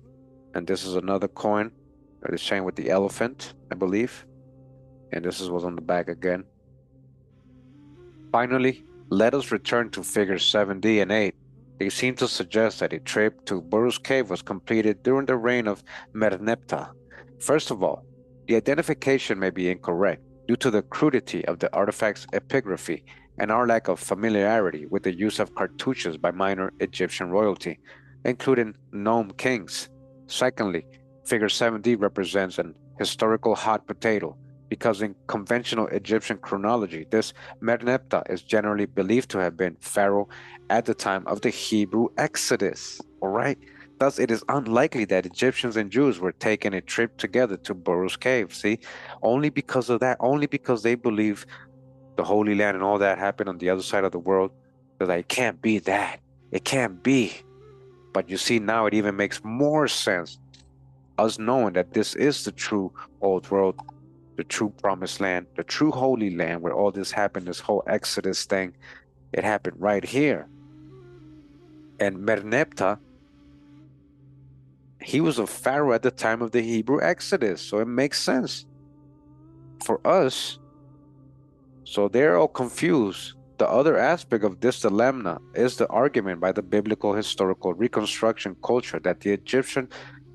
And this is another coin. The same with the elephant, I believe. And this is what's on the back again. Finally, let us return to figures 7D and 8. They seem to suggest that a trip to Burrows Cave was completed during the reign of Merneptah. First of all, the identification may be incorrect due to the crudity of the artifact's epigraphy and our lack of familiarity with the use of cartouches by minor Egyptian royalty, including Nome kings. Secondly, figure 7D represents an historical hot potato, because in conventional Egyptian chronology, this Merneptah is generally believed to have been pharaoh at the time of the Hebrew Exodus. All right. Thus, it is unlikely that Egyptians and Jews were taking a trip together to Burrows Cave. See, only because of that, only because they believe the Holy Land and all that happened on the other side of the world, they're like, it can't be that. It can't be. But you see, now it even makes more sense, us knowing that this is the true old world, the true promised land, the true Holy Land where all this happened, this whole Exodus thing, it happened right here. And Merneptah, he was a pharaoh at the time of the Hebrew Exodus, so it makes sense for us. So they're all confused. The other aspect of this dilemma is the argument by the biblical historical reconstruction culture that the Egyptian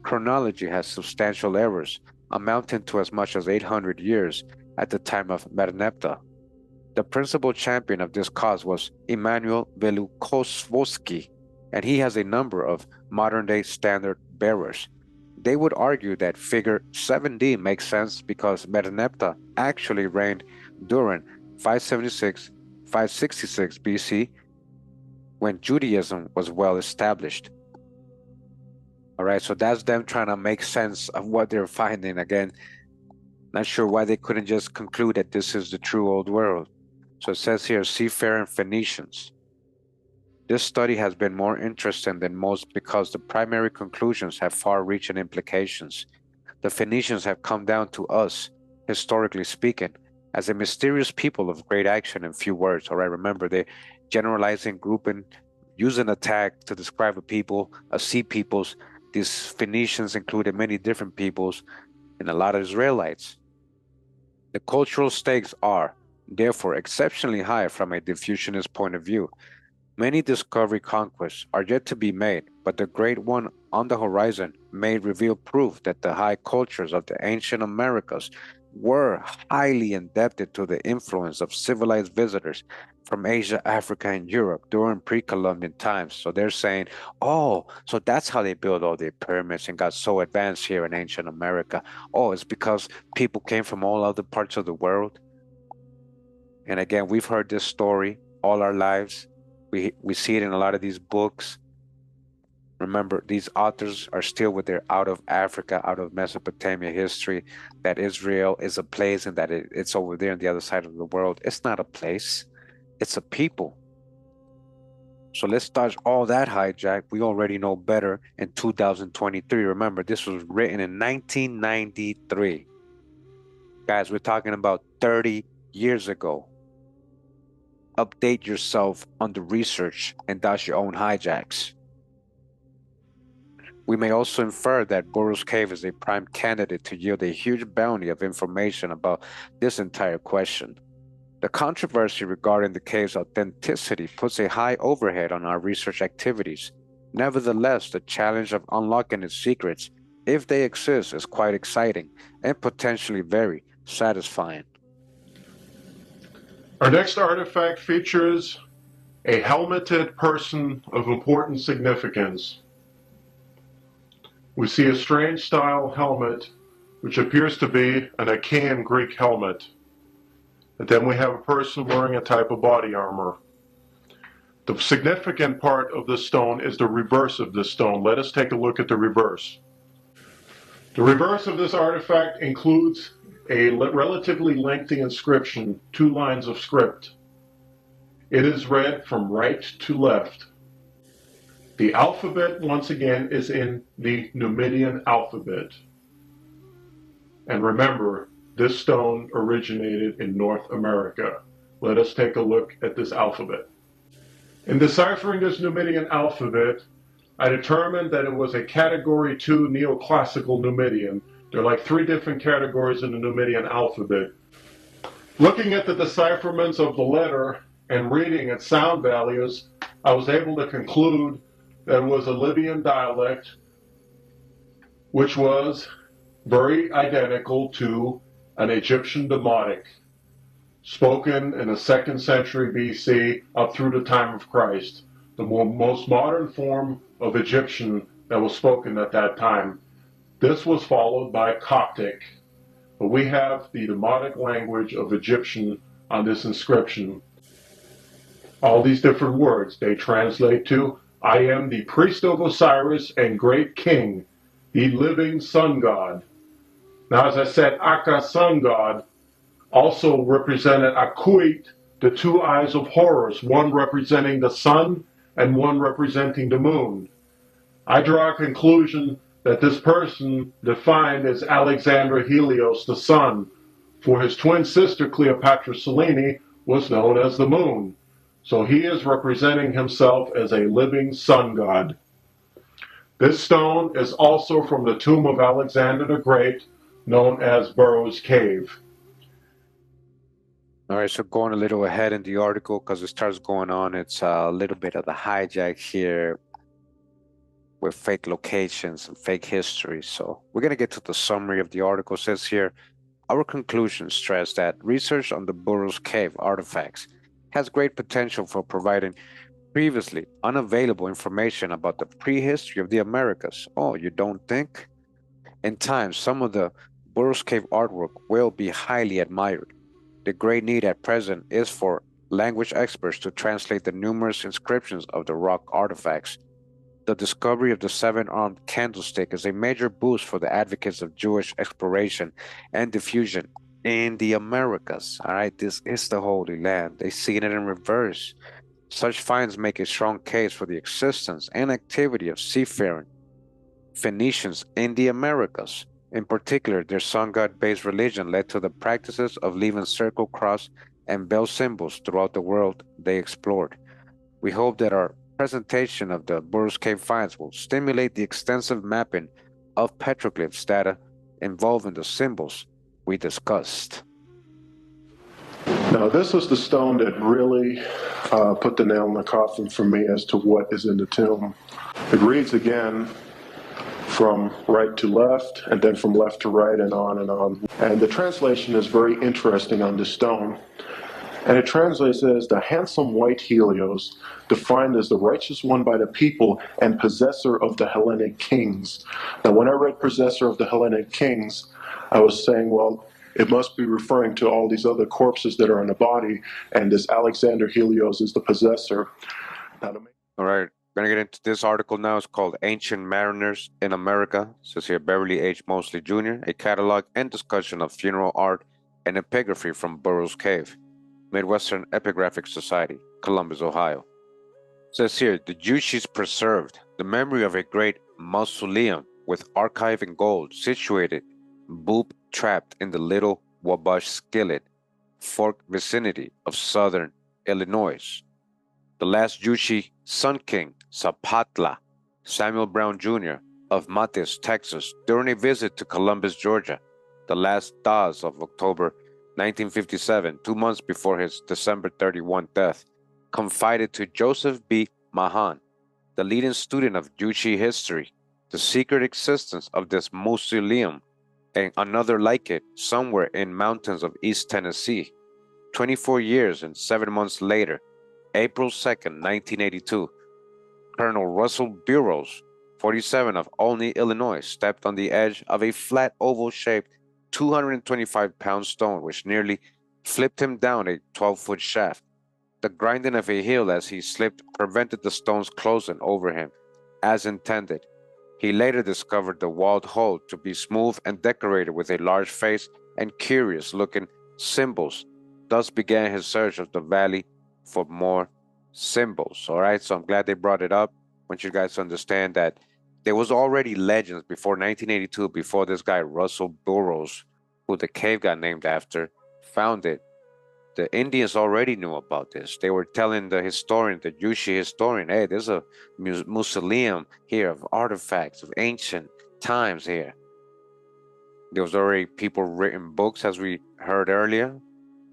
chronology has substantial errors, amounting to as much as 800 years at the time of Merneptah. The principal champion of this cause was Immanuel Velikovsky, and he has a number of modern-day standard bearers. They would argue that figure 7D makes sense because Merneptah actually reigned during 566 BC, when Judaism was well established. All right, so that's them trying to make sense of what they're finding. Again, not sure why they couldn't just conclude that this is the true old world. So it says here, seafaring Phoenicians. This study has been more interesting than most because the primary conclusions have far-reaching implications. The Phoenicians have come down to us, historically speaking, as a mysterious people of great action and few words. All right, remember, they generalizing, grouping, using a tag to describe a people, a sea peoples. These Phoenicians included many different peoples and a lot of Israelites. The cultural stakes are, therefore, exceptionally high from a diffusionist point of view. Many discovery conquests are yet to be made, but the great one on the horizon may reveal proof that the high cultures of the ancient Americas were highly indebted to the influence of civilized visitors from Asia, Africa, and Europe during pre-Columbian times. So they're saying, oh, so that's how they built all the pyramids and got so advanced here in ancient America. Oh, it's because people came from all other parts of the world. And again, we've heard this story all our lives. We see it in a lot of these books. Remember, these authors are still with their out of Africa, out of Mesopotamia history, that Israel is a place and that it's over there on the other side of the world. It's not a place, it's a people. So let's dodge all that hijack. We already know better in 2023. Remember, this was written in 1993. Guys, we're talking about 30 years ago. Update yourself on the research and dodge your own hijacks. We may also infer that Burrows Cave is a prime candidate to yield a huge bounty of information about this entire question. The controversy regarding the cave's authenticity puts a high overhead on our research activities. Nevertheless, the challenge of unlocking its secrets, if they exist, is quite exciting and potentially very satisfying. Our next artifact features a helmeted person of important significance. We see a strange style helmet, which appears to be an Achaean Greek helmet. And then we have a person wearing a type of body armor. The significant part of this stone is the reverse of this stone. Let us take a look at the reverse. The reverse of this artifact includes a relatively lengthy inscription, 2 lines of script. It is read from right to left. The alphabet, once again, is in the Numidian alphabet. And remember, this stone originated in North America. Let us take a look at this alphabet. In deciphering this Numidian alphabet, I determined that it was a Category 2 neoclassical Numidian. There are like 3 different categories in the Numidian alphabet. Looking at the decipherments of the letter and reading its sound values, I was able to conclude that it was a Libyan dialect, which was very identical to an Egyptian Demotic, spoken in the 2nd century BC up through the time of Christ, the most modern form of Egyptian that was spoken at that time. This was followed by Coptic, but we have the Demotic language of Egyptian on this inscription. All these different words, they translate to, I am the priest of Osiris and great king, the living sun god. Now, as I said, Akka, sun god, also represented Akuit, the 2 eyes of Horus, one representing the sun and one representing the moon. I draw a conclusion that this person defined as Alexander Helios, the sun, for his twin sister Cleopatra Selene was known as the moon. So he is representing himself as a living sun god. This stone is also from the tomb of Alexander the Great, known as Burrows Cave. All right, so going a little ahead in the article because it starts going on, it's a little bit of the hijack here with fake locations and fake history. So we're going to get to the summary of the article. It says here, our conclusions stress that research on the Burrows Cave artifacts has great potential for providing previously unavailable information about the prehistory of the Americas. Oh, you don't think? In time, some of the Burrows Cave artwork will be highly admired. The great need at present is for language experts to translate the numerous inscriptions of the rock artifacts. The discovery of the 7-armed candlestick is a major boost for the advocates of Jewish exploration and diffusion in the Americas. All right, this is the Holy Land. They see it in reverse. Such finds make a strong case for the existence and activity of seafaring Phoenicians in the Americas. In particular, their sun god-based religion led to the practices of leaving circle, cross, and bell symbols throughout the world they explored. We hope that our presentation of the Burrows Cave finds will stimulate the extensive mapping of petroglyphs data involving the symbols we discussed. Now, this was the stone that really put the nail in the coffin for me as to what is in the tomb. It reads again from right to left, and then from left to right, and on and on. And the translation is very interesting on this stone. And it translates as the handsome white Helios, defined as the righteous one by the people and possessor of the Hellenic kings. Now, when I read possessor of the Hellenic kings, I was saying, well, it must be referring to all these other corpses that are in the body, and this Alexander Helios is the possessor. Now, all right, we're going to get into this article now. It's called Ancient Mariners in America. It says here Beverly H. Mosley Jr., a catalog and discussion of funeral art and epigraphy from Burrows Cave, Midwestern Epigraphic Society, Columbus, Ohio. It says here, the Jushis preserved the memory of a great mausoleum with archive in gold situated boop trapped in the Little Wabash Skillet Fork vicinity of southern Illinois. The last Jushi Sun King, Zapatla Samuel Brown Jr. of Motifs, Texas, during a visit to Columbus, Georgia, the last days of October 1957, 2 months before his December 31 death, confided to Joseph B. Mahan, the leading student of Jushi history, the secret existence of this mausoleum and another like it somewhere in mountains of East Tennessee. 24 years and 7 months later, April 2nd, 1982, Colonel Russell Burrows, 47 of Olney, Illinois, stepped on the edge of a flat oval-shaped 225-pound stone which nearly flipped him down a 12-foot shaft. The grinding of a heel as he slipped prevented the stones closing over him, as intended. He later discovered the walled hole to be smooth and decorated with a large face and curious-looking symbols. Thus began his search of the valley for more symbols. All right, so I'm glad they brought it up. I want you guys to understand that there was already legends before 1982, before this guy Russell Burrows, who the cave got named after, found it. The Indians already knew about this. They were telling the historian, the Jushi historian, hey, there's a mausoleum here of artifacts of ancient times here. There was already people written books, as we heard earlier,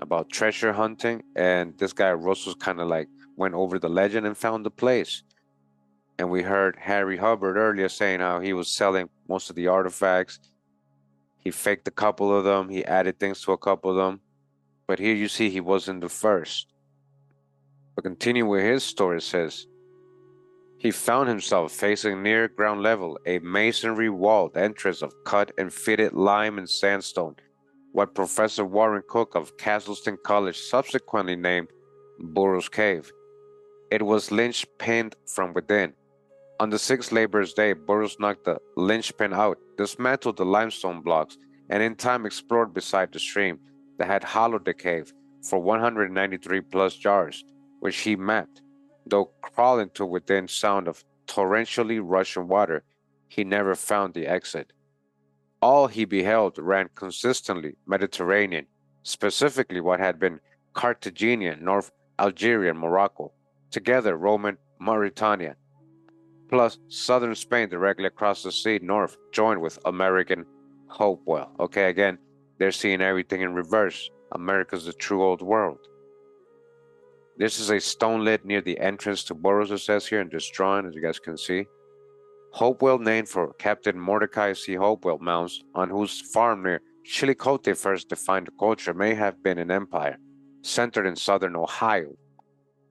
about treasure hunting, and this guy Russell kind of like went over the legend and found the place. And we heard Harry Hubbard earlier saying how he was selling most of the artifacts. He faked a couple of them. He added things to a couple of them. But here you see he wasn't the first. But continuing with his story, it says, he found himself facing near ground level a masonry walled entrance of cut and fitted lime and sandstone, what Professor Warren Cook of Castleton College subsequently named Burrows Cave. It was linchpinned from within. On the sixth laborer's day, Burrows knocked the linchpin out, dismantled the limestone blocks, and in time explored beside the stream that had hollowed the cave for 193 plus jars, which he mapped. Though crawling to within sound of torrentially rushing water, he never found the exit. All he beheld ran consistently Mediterranean, specifically what had been Carthaginian, North Algeria, and Morocco, together Roman Mauritania, plus southern Spain directly across the sea north, joined with American Hopewell. Okay, again, they're seeing everything in reverse. America's the true old world. This is a stone lid near the entrance to Burrows, it says here in this drawing, as you guys can see. Hopewell, named for Captain Mordecai C. Hopewell Mounds, on whose farm near Chillicothe first defined the culture, may have been an empire, centered in southern Ohio,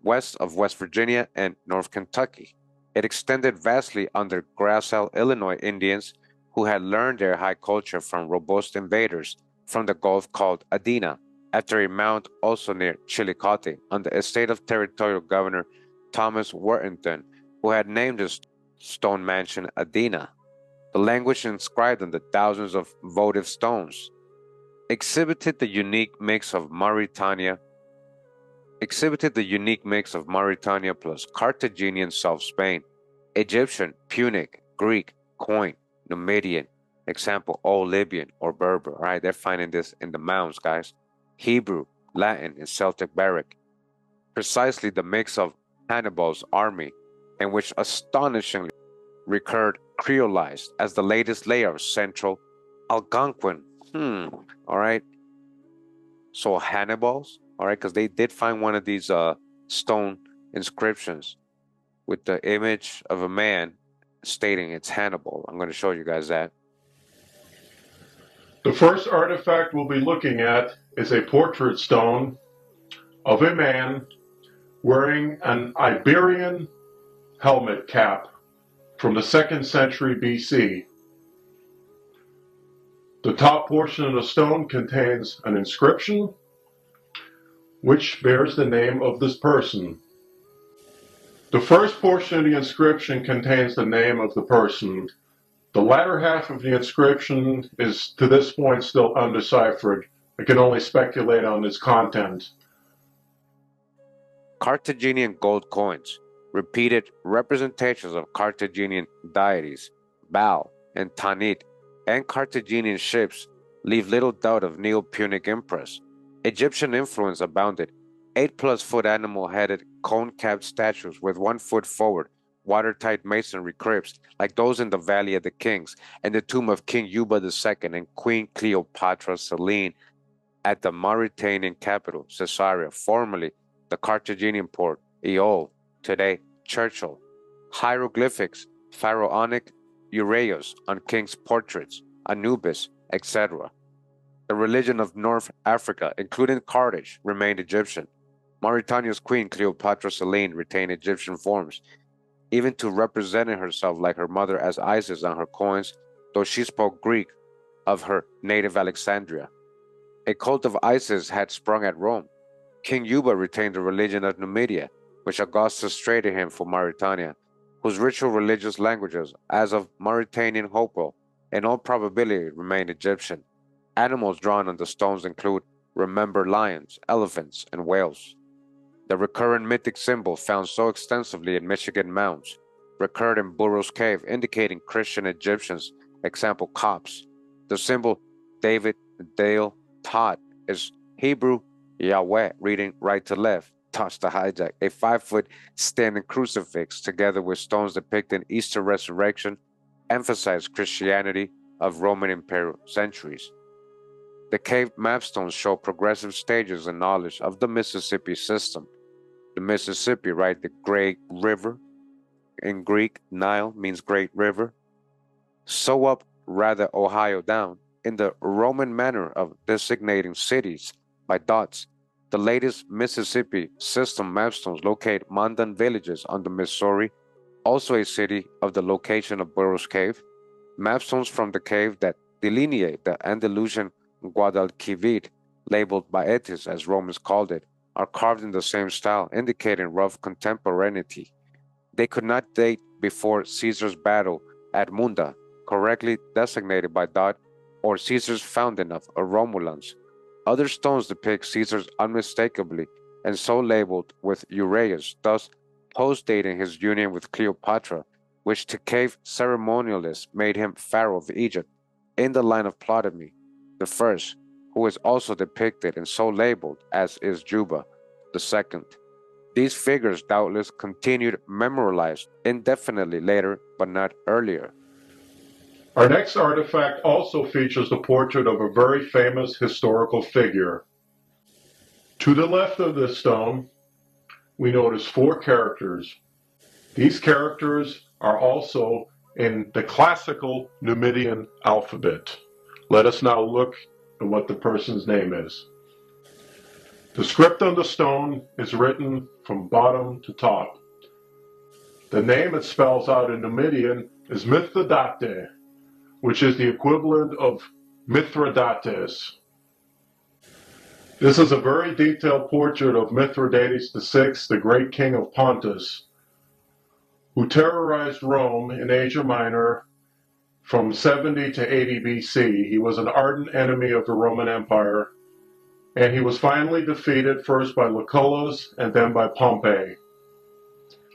west of West Virginia and North Kentucky. It extended vastly under Gracile, Illinois Indians who had learned their high culture from robust invaders from the Gulf called Adena, after a mount also near Chillicothe, on the estate of territorial governor Thomas Worthington, who had named his stone mansion Adena. The language inscribed on the thousands of votive stones exhibited the unique mix of Mauritania plus Carthaginian South Spain, Egyptian, Punic, Greek, Koine, Numidian, Example, Old Libyan or Berber. All right, they're finding this in the mounds, guys. Hebrew, Latin, and Celtic barrack. Precisely the mix of Hannibal's army, in which astonishingly recurred creolized as the latest layer of Central Algonquin. All right. So Hannibal's, all right, because they did find one of these stone inscriptions with the image of a man stating it's Hannibal. I'm going to show you guys that. The first artifact we'll be looking at is a portrait stone of a man wearing an Iberian helmet cap from the 2nd century BC. The top portion of the stone contains an inscription which bears the name of this person. The first portion of the inscription contains the name of the person. The latter half of the inscription is to this point still undeciphered. I can only speculate on its content. Carthaginian gold coins, repeated representations of Carthaginian deities, Baal and Tanit, and Carthaginian ships leave little doubt of Neo-Punic impress. Egyptian influence abounded. 8+ foot animal-headed, cone-capped statues with 1 foot forward, watertight masonry crypts like those in the Valley of the Kings and the tomb of King Yuba II and Queen Cleopatra Selene at the Mauritanian capital, Caesarea, formerly the Carthaginian port, Eol, today Churchill. Hieroglyphics, pharaonic uraeus on kings' portraits, Anubis, etc. The religion of North Africa, including Carthage, remained Egyptian. Mauritania's queen Cleopatra Selene retained Egyptian forms, even to representing herself like her mother as Isis on her coins, though she spoke Greek of her native Alexandria. A cult of Isis had sprung at Rome. King Yuba retained the religion of Numidia, which Augustus traded him for Mauritania, whose ritual religious languages, as of Mauritanian Hopewell, in all probability remain Egyptian. Animals drawn on the stones include remembered lions, elephants, and whales. The recurrent mythic symbol found so extensively in Michigan mounds recurred in Burrows Cave, indicating Christian Egyptians, example Copts. The symbol David, Dale, Todd is Hebrew Yahweh, reading right to left, touch the hijack, a 5-foot standing crucifix together with stones depicting Easter resurrection, emphasize Christianity of Roman imperial centuries. The cave mapstones show progressive stages in knowledge of the Mississippi system. The Mississippi, right, the Great River, in Greek, Nile means Great River. So up, rather Ohio down, in the Roman manner of designating cities by dots. The latest Mississippi system mapstones locate Mandan villages on the Missouri, also a city of the location of Burrows Cave. Mapstones from the cave that delineate the Andalusian Guadalquivir, labeled Baetis as Romans called it, are carved in the same style, indicating rough contemporaneity. They could not date before Caesar's battle at Munda, correctly designated by Dot, or Caesar's founding of Romulans. Other stones depict Caesar's unmistakably and so labeled with Uraeus, thus post-dating his union with Cleopatra, which to cave ceremonialists made him pharaoh of Egypt, in the line of Ptolemy the first, who is also depicted and so labeled as is Juba the second. These figures doubtless continued memorialized indefinitely later, but not earlier. Our next artifact also features the portrait of a very famous historical figure. To the left of this stone, we notice 4 characters. These characters are also in the classical Numidian alphabet. Let us now look at what the person's name is. The script on the stone is written from bottom to top. The name it spells out in Numidian is Mithridate, which is the equivalent of Mithridates. This is a very detailed portrait of Mithridates VI, the great king of Pontus, who terrorized Rome in Asia Minor from 70 to 80 BC. He was an ardent enemy of the Roman Empire, and he was finally defeated first by Lucullus and then by Pompey.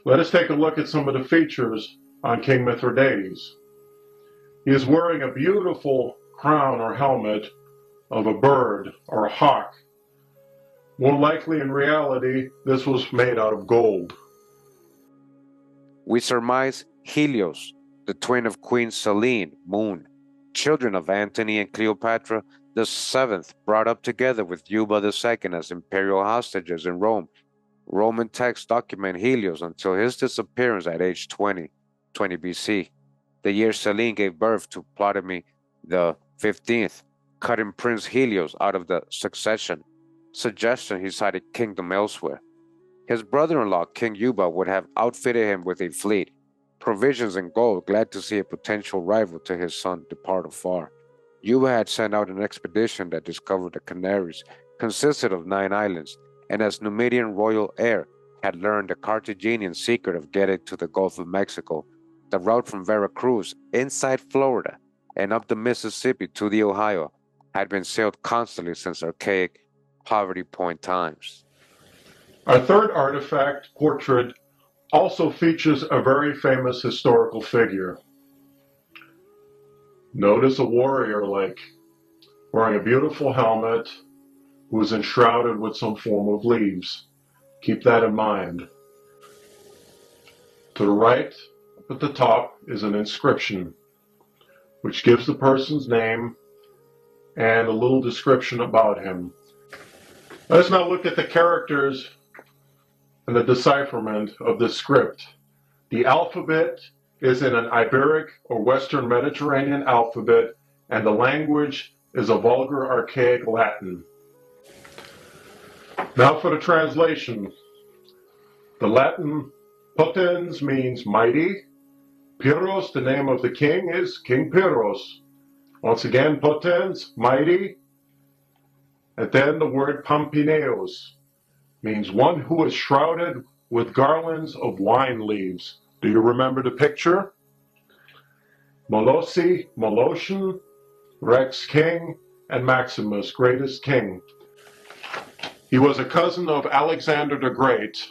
Let us take a look at some of the features on King Mithridates. He is wearing a beautiful crown or helmet of a bird or a hawk. More likely in reality, this was made out of gold. We surmise Helios, the twin of Queen Selene, Moon, children of Antony and Cleopatra the seventh, brought up together with Juba II as imperial hostages in Rome. Roman texts document Helios until his disappearance at age 20 BC, the year Selene gave birth to Ptolemy the 15th, cutting Prince Helios out of the succession, suggestion he cited kingdom elsewhere. His brother-in-law, King Juba, would have outfitted him with a fleet, provisions and gold, glad to see a potential rival to his son depart afar. Juba had sent out an expedition that discovered the Canaries, consisted of 9 islands, and as Numidian royal heir, had learned the Carthaginian secret of getting to the Gulf of Mexico, the route from Veracruz inside Florida and up the Mississippi to the Ohio had been sailed constantly since archaic Poverty Point times. Our third artifact, portrait, also features a very famous historical figure. Notice a warrior-like, wearing a beautiful helmet, who is enshrouded with some form of leaves. Keep that in mind. To the right, up at the top, is an inscription, which gives the person's name and a little description about him. Let's now look at the characters and the decipherment of this script. The alphabet is in an Iberic or Western Mediterranean alphabet, and the language is a vulgar archaic Latin. Now for the translation. The Latin potens means mighty. Pyrrhos, the name of the king, is King Pyrrhos. Once again, potens, mighty. And then the word pampineos means one who is shrouded with garlands of wine leaves. Do you remember the picture? Molossi, Molossian, Rex, king, and Maximus, greatest king. He was a cousin of Alexander the Great,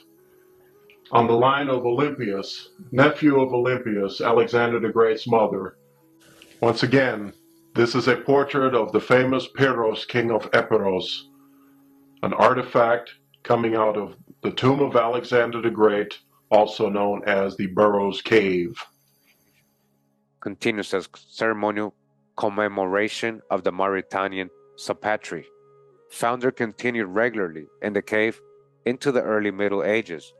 on the line of Olympias, nephew of Olympias, Alexander the Great's mother. Once again, this is a portrait of the famous Pyrrhos, king of Epirus, an artifact coming out of the tomb of Alexander the Great, also known as the Burrows Cave. Continues as ceremonial commemoration of the Mauritanian Sapatry. Founder continued regularly in the cave into the early Middle Ages.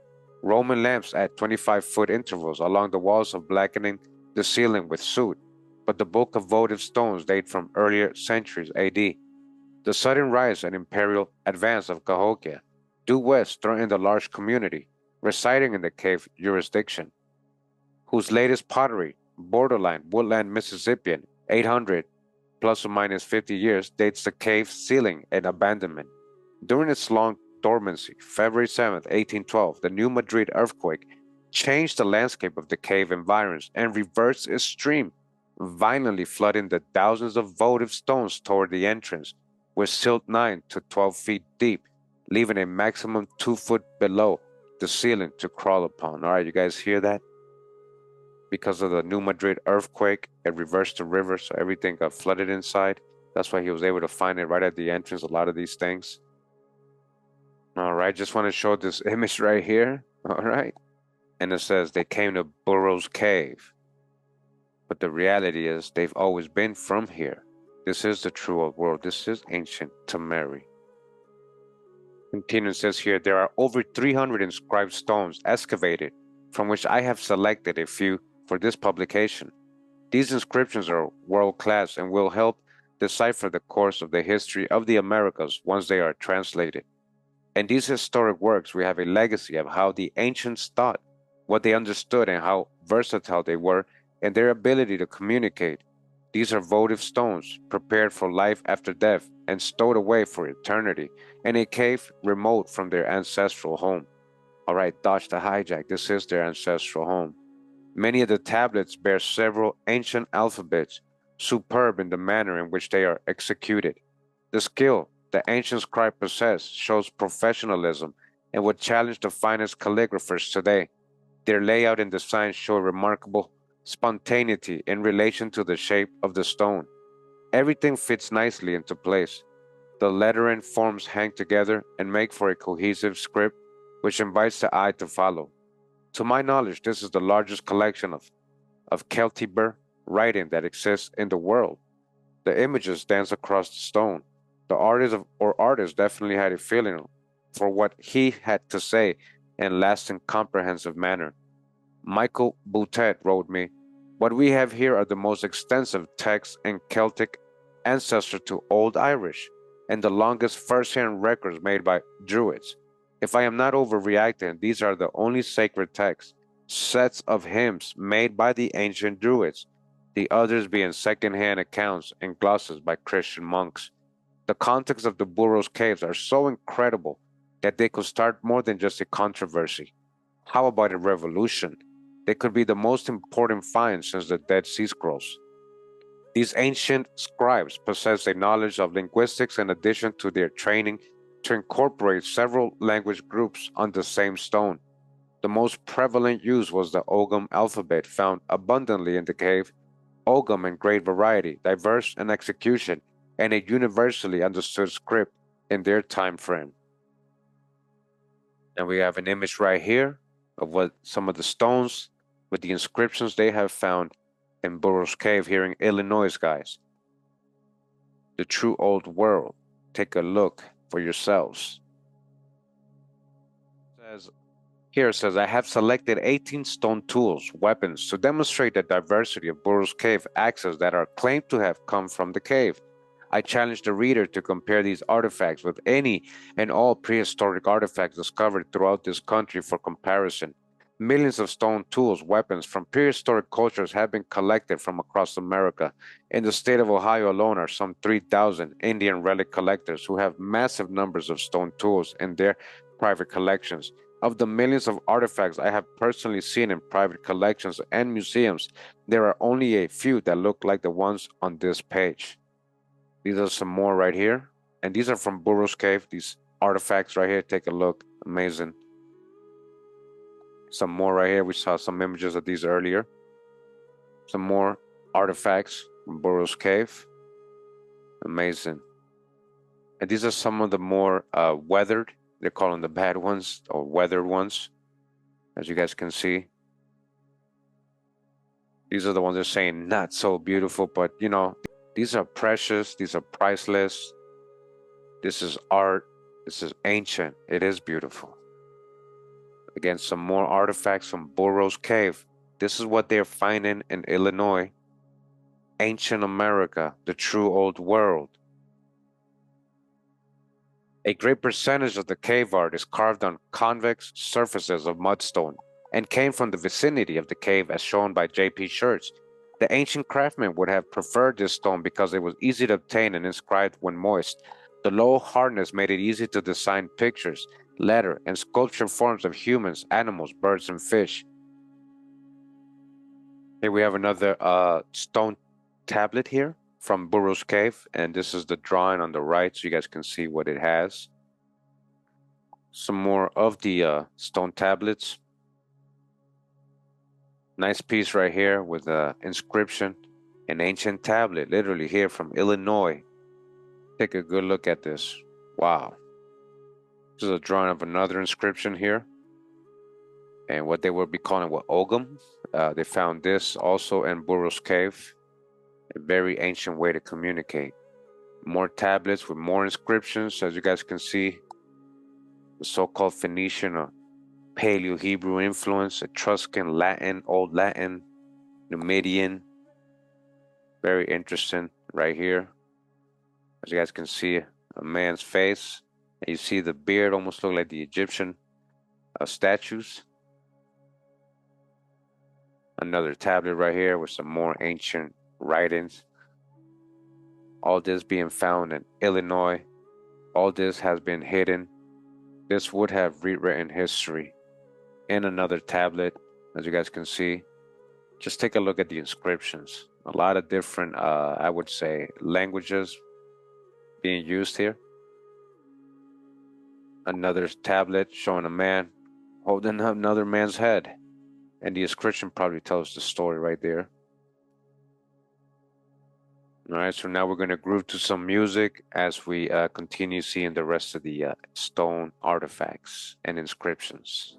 Roman lamps at 25-foot intervals along the walls of blackening the ceiling with soot, but the bulk of votive stones date from earlier centuries AD. The sudden rise and imperial advance of Cahokia due west threatened a large community residing in the cave jurisdiction, whose latest pottery, borderline woodland Mississippian, 800 plus or minus 50 years, dates the cave ceiling and abandonment. During its long dormancy, February 7, 1812, the New Madrid earthquake changed the landscape of the cave environs and reversed its stream, violently flooding the thousands of votive stones toward the entrance, with silt 9 to 12 feet deep, leaving a maximum 2 foot below the ceiling to crawl upon. All right, you guys hear that? Because of the New Madrid earthquake, it reversed the river, so everything got flooded inside. That's why he was able to find it right at the entrance, a lot of these things. All right, just want to show this image right here. All right. And it says they came to Burrows Cave. But the reality is they've always been from here. This is the true old world. This is ancient Tamari. Continuing says here, there are over 300 inscribed stones excavated, from which I have selected a few for this publication. These inscriptions are world-class and will help decipher the course of the history of the Americas once they are translated. In these historic works, we have a legacy of how the ancients thought, what they understood, and how versatile they were in their ability to communicate. These are votive stones, prepared for life after death and stowed away for eternity in a cave remote from their ancestral home. All right, dodge the hijack. This is their ancestral home. Many of the tablets bear several ancient alphabets, superb in the manner in which they are executed. The skill the ancient scribe possessed shows professionalism and would challenge the finest calligraphers today. Their layout and design show a remarkable spontaneity in relation to the shape of the stone. Everything fits nicely into place. The lettering forms hang together and make for a cohesive script which invites the eye to follow. To my knowledge, this is the largest collection of Celtic writing that exists in the world. The images dance across the stone. The artist definitely had a feeling for what he had to say in lasting, comprehensive manner. Michael Boutet wrote me, "What we have here are the most extensive texts in Celtic ancestor to Old Irish, and the longest first-hand records made by Druids. If I am not overreacting, these are the only sacred texts, sets of hymns made by the ancient Druids, the others being second-hand accounts and glosses by Christian monks. The context of the Burrows Caves are so incredible that they could start more than just a controversy. How about a revolution? They could be the most important find since the Dead Sea Scrolls. These ancient scribes possessed a knowledge of linguistics in addition to their training to incorporate several language groups on the same stone. The most prevalent use was the Ogam alphabet found abundantly in the cave. Ogam in great variety, diverse in execution, and a universally understood script in their time frame." And we have an image right here of what some of the stones with the inscriptions they have found in Burrows Cave here in Illinois, guys. The true old world. Take a look for yourselves. Here it says, "I have selected 18 stone tools, weapons, to demonstrate the diversity of Burrows Cave axes that are claimed to have come from the cave. I challenge the reader to compare these artifacts with any and all prehistoric artifacts discovered throughout this country for comparison. Millions of stone tools, weapons from prehistoric cultures have been collected from across America. In the state of Ohio alone are some 3,000 Indian relic collectors who have massive numbers of stone tools in their private collections. Of the millions of artifacts I have personally seen in private collections and museums, there are only a few that look like the ones on this page." These are some more right here. And these are from Burrows Cave, these artifacts right here. Take a look. Amazing. Some more right here. We saw some images of these earlier. Some more artifacts from Burrows Cave. Amazing. And these are some of the more weathered. They're calling the bad ones or weathered ones, as you guys can see. These are the ones they're saying not so beautiful, but you know, these are precious. These are priceless. This is art. This is ancient. It is beautiful. Again, some more artifacts from Burrows Cave. This is what they're finding in Illinois. Ancient America, the true old world. A great percentage of the cave art is carved on convex surfaces of mudstone and came from the vicinity of the cave as shown by J.P. Shirts. The ancient craftsmen would have preferred this stone because it was easy to obtain and inscribed when moist. The low hardness made it easy to design pictures, letter, and sculpture forms of humans, animals, birds, and fish. Here we have another stone tablet here from Burrows Cave, and this is the drawing on the right, so you guys can see what it has. Some more of the stone tablets. Nice piece right here with the inscription, an ancient tablet, literally here from Illinois. Take a good look at this. Wow. This is a drawing of another inscription here. And what they would be calling Ogam. They found this also in Burrows Cave. A very ancient way to communicate. More tablets with more inscriptions, as you guys can see. The so-called Phoenician or Paleo-Hebrew influence, Etruscan, Latin, Old Latin, Numidian. Very interesting right here. As you guys can see, a man's face. And you see the beard almost look like the Egyptian statues. Another tablet right here with some more ancient writings. All this being found in Illinois. All this has been hidden. This would have rewritten history. In another tablet, as you guys can see. Just take a look at the inscriptions. A lot of different, I would say, languages being used here. Another tablet showing a man holding another man's head. And the inscription probably tells the story right there. All right, so now we're going to groove to some music as we continue seeing the rest of the stone artifacts and inscriptions.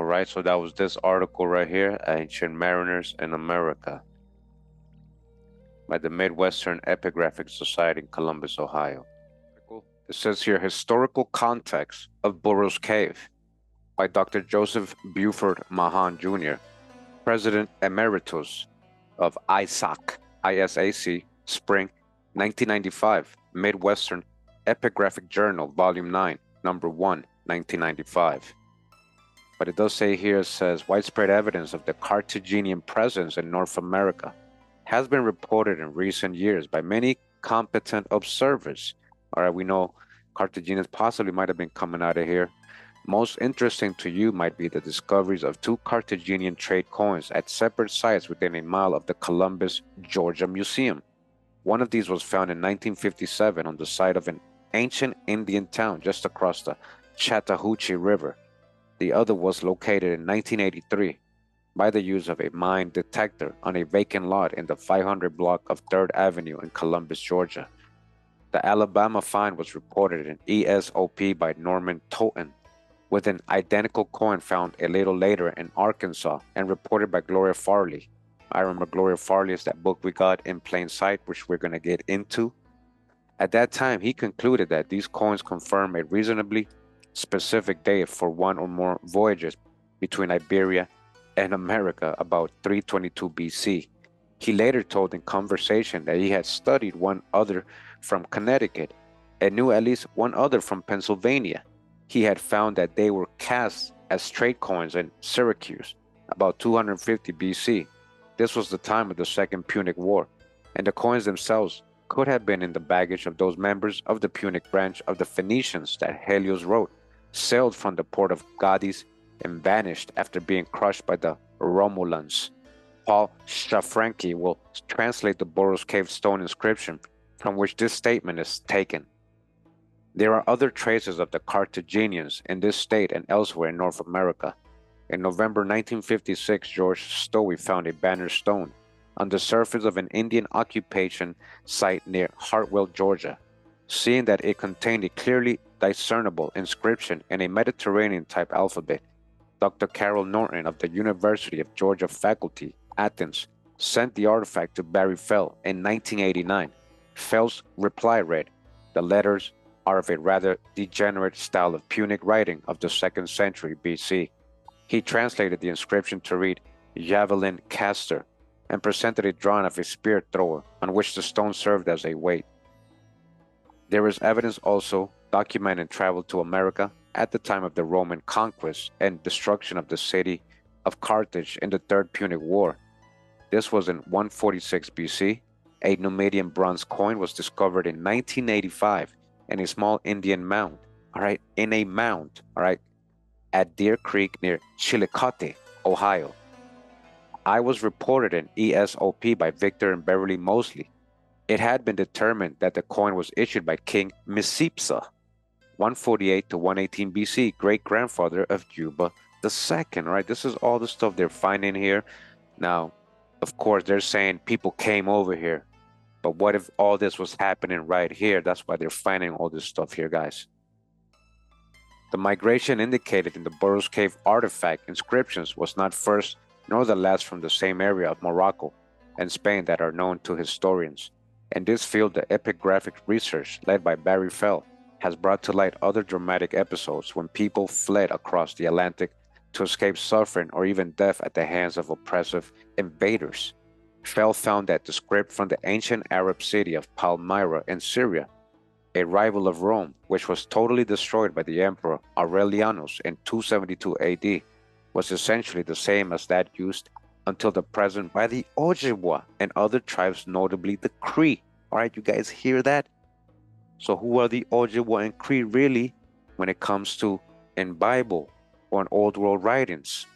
All right, so that was this article right here, Ancient Mariners in America, by the Midwestern Epigraphic Society in Columbus, Ohio. It says here, Historical Context of Burrows Cave, by Dr. Joseph Buford Mahan, Jr., President Emeritus of ISAC, ISAC, Spring 1995, Midwestern Epigraphic Journal, Volume 9, Number 1, 1995. But it does say here, it says, widespread evidence of the Carthaginian presence in North America has been reported in recent years by many competent observers. All right, we know Carthaginians possibly might have been coming out of here. Most interesting to you might be the discoveries of 2 Carthaginian trade coins at separate sites within a mile of the Columbus, Georgia Museum. One of these was found in 1957 on the site of an ancient Indian town just across the Chattahoochee River. The other was located in 1983 by the use of a mine detector on a vacant lot in the 500 block of 3rd Avenue in Columbus, Georgia. The Alabama find was reported in ESOP by Norman Totten, with an identical coin found a little later in Arkansas and reported by Gloria Farley. I remember Gloria Farley is that book we got in plain sight, which we're going to get into. At that time, he concluded that these coins confirm a reasonably specific date for one or more voyages between Iberia and America about 322 BC. He later told in conversation that he had studied one other from Connecticut and knew at least one other from Pennsylvania. He had found that they were cast as trade coins in Syracuse about 250 BC. This was the time of the Second Punic War, and the coins themselves could have been in the baggage of those members of the Punic branch of the Phoenicians that Helios wrote sailed from the port of Gades and vanished after being crushed by the Romulans. Paul Shafranki will translate the Burrows Cave stone inscription from which this statement is taken. There are other traces of the Carthaginians in this state and elsewhere in North America. In November 1956, George Stowey found a banner stone on the surface of an Indian occupation site near Hartwell, Georgia. Seeing that it contained a clearly discernible inscription in a Mediterranean-type alphabet, Dr. Carol Norton of the University of Georgia faculty, Athens, sent the artifact to Barry Fell in 1989. Fell's reply read, "The letters are of a rather degenerate style of Punic writing of the 2nd century BC. He translated the inscription to read, "Javelin caster," and presented a drawing of a spear thrower on which the stone served as a weight. There is evidence also documenting travel to America at the time of the Roman conquest and destruction of the city of Carthage in the 3rd Punic War. This was in 146 BC. A Numidian bronze coin was discovered in 1985 in a small Indian mound, in a mound, at Deer Creek near Chillicothe, Ohio. I was reported in ESOP by Victor and Beverly Mosley. It had been determined that the coin was issued by King Micipsa, 148 to 118 BC, great-grandfather of Juba II, This is all the stuff they're finding here. Now, of course, they're saying people came over here, but what if all this was happening right here? That's why they're finding all this stuff here, guys. The migration indicated in the Burrows Cave artifact inscriptions was not first nor the last from the same area of Morocco and Spain that are known to historians. In this field, the epigraphic research led by Barry Fell has brought to light other dramatic episodes when people fled across the Atlantic to escape suffering or even death at the hands of oppressive invaders. Fell found that the script from the ancient Arab city of Palmyra in Syria, a rival of Rome, which was totally destroyed by the Emperor Aurelianus in 272 AD, was essentially the same as that used until the present by the Ojibwa and other tribes, notably the Cree. All right, you guys hear that? So who are the Ojibwa and Cree really when it comes to in Bible or in Old World writings?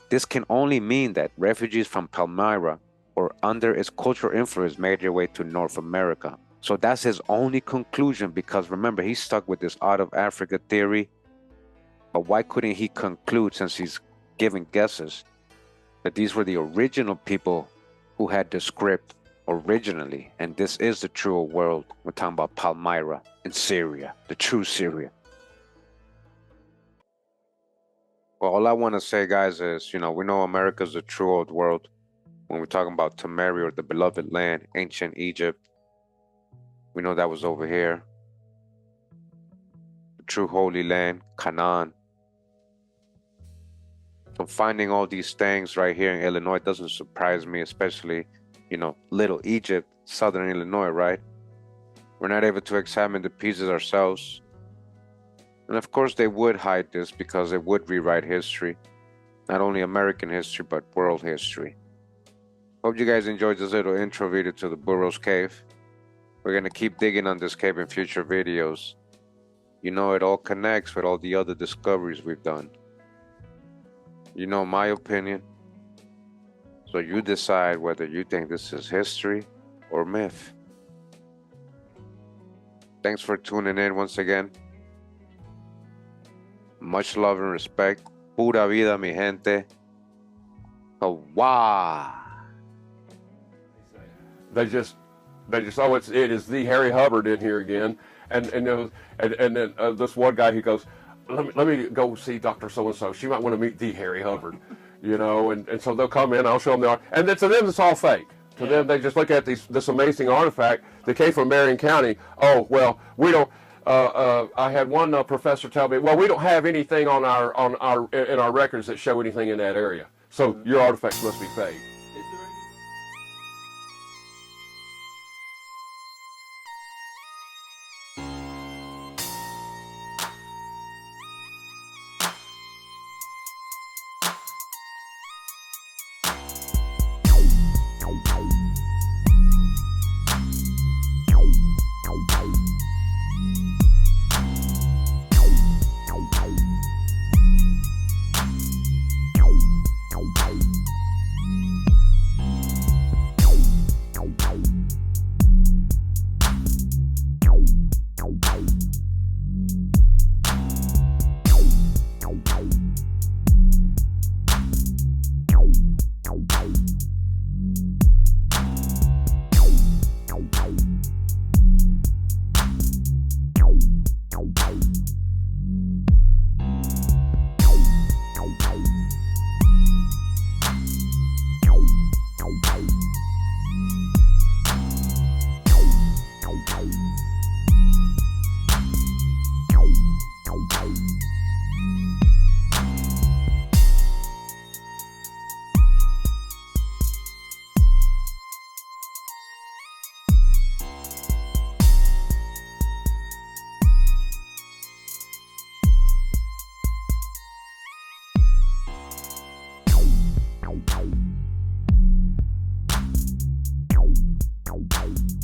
This can only mean that refugees from Palmyra or under its cultural influence made their way to North America. So that's his only conclusion, because remember, he's stuck with this out of Africa theory. But why couldn't he conclude, since he's giving guesses, that these were the original people who had the script originally, and this is the true world? We're talking about Palmyra in Syria, the true Syria. Well, all I want to say, guys, is, we know America's the true old world when we're talking about Tamari, or the beloved land, ancient Egypt. We know that was over here. The true holy land, Canaan. So finding all these things right here in Illinois doesn't surprise me, especially, Little Egypt, southern Illinois, right? We're not able to examine the pieces ourselves. And of course they would hide this because it would rewrite history. Not only American history, but world history. Hope you guys enjoyed this little intro video to the Burrows Cave. We're going to keep digging on this cave in future videos. It all connects with all the other discoveries we've done. My opinion. So you decide whether you think this is history or myth. Thanks for tuning in once again. Much love and respect. Pura vida, mi gente. Hawa. They just oh, it is the Harry Hubbard in here again, and then this one guy, he goes, let me go see Dr. So and so. She might want to meet the Harry Hubbard, and so they'll come in. I'll show them the art, and then to them it's all fake. To them, they just look at this amazing artifact that came from Marion County. Oh well, we don't. I had one professor tell me, well, we don't have anything in our records that show anything in that area. So your artifacts must be fake. Bye.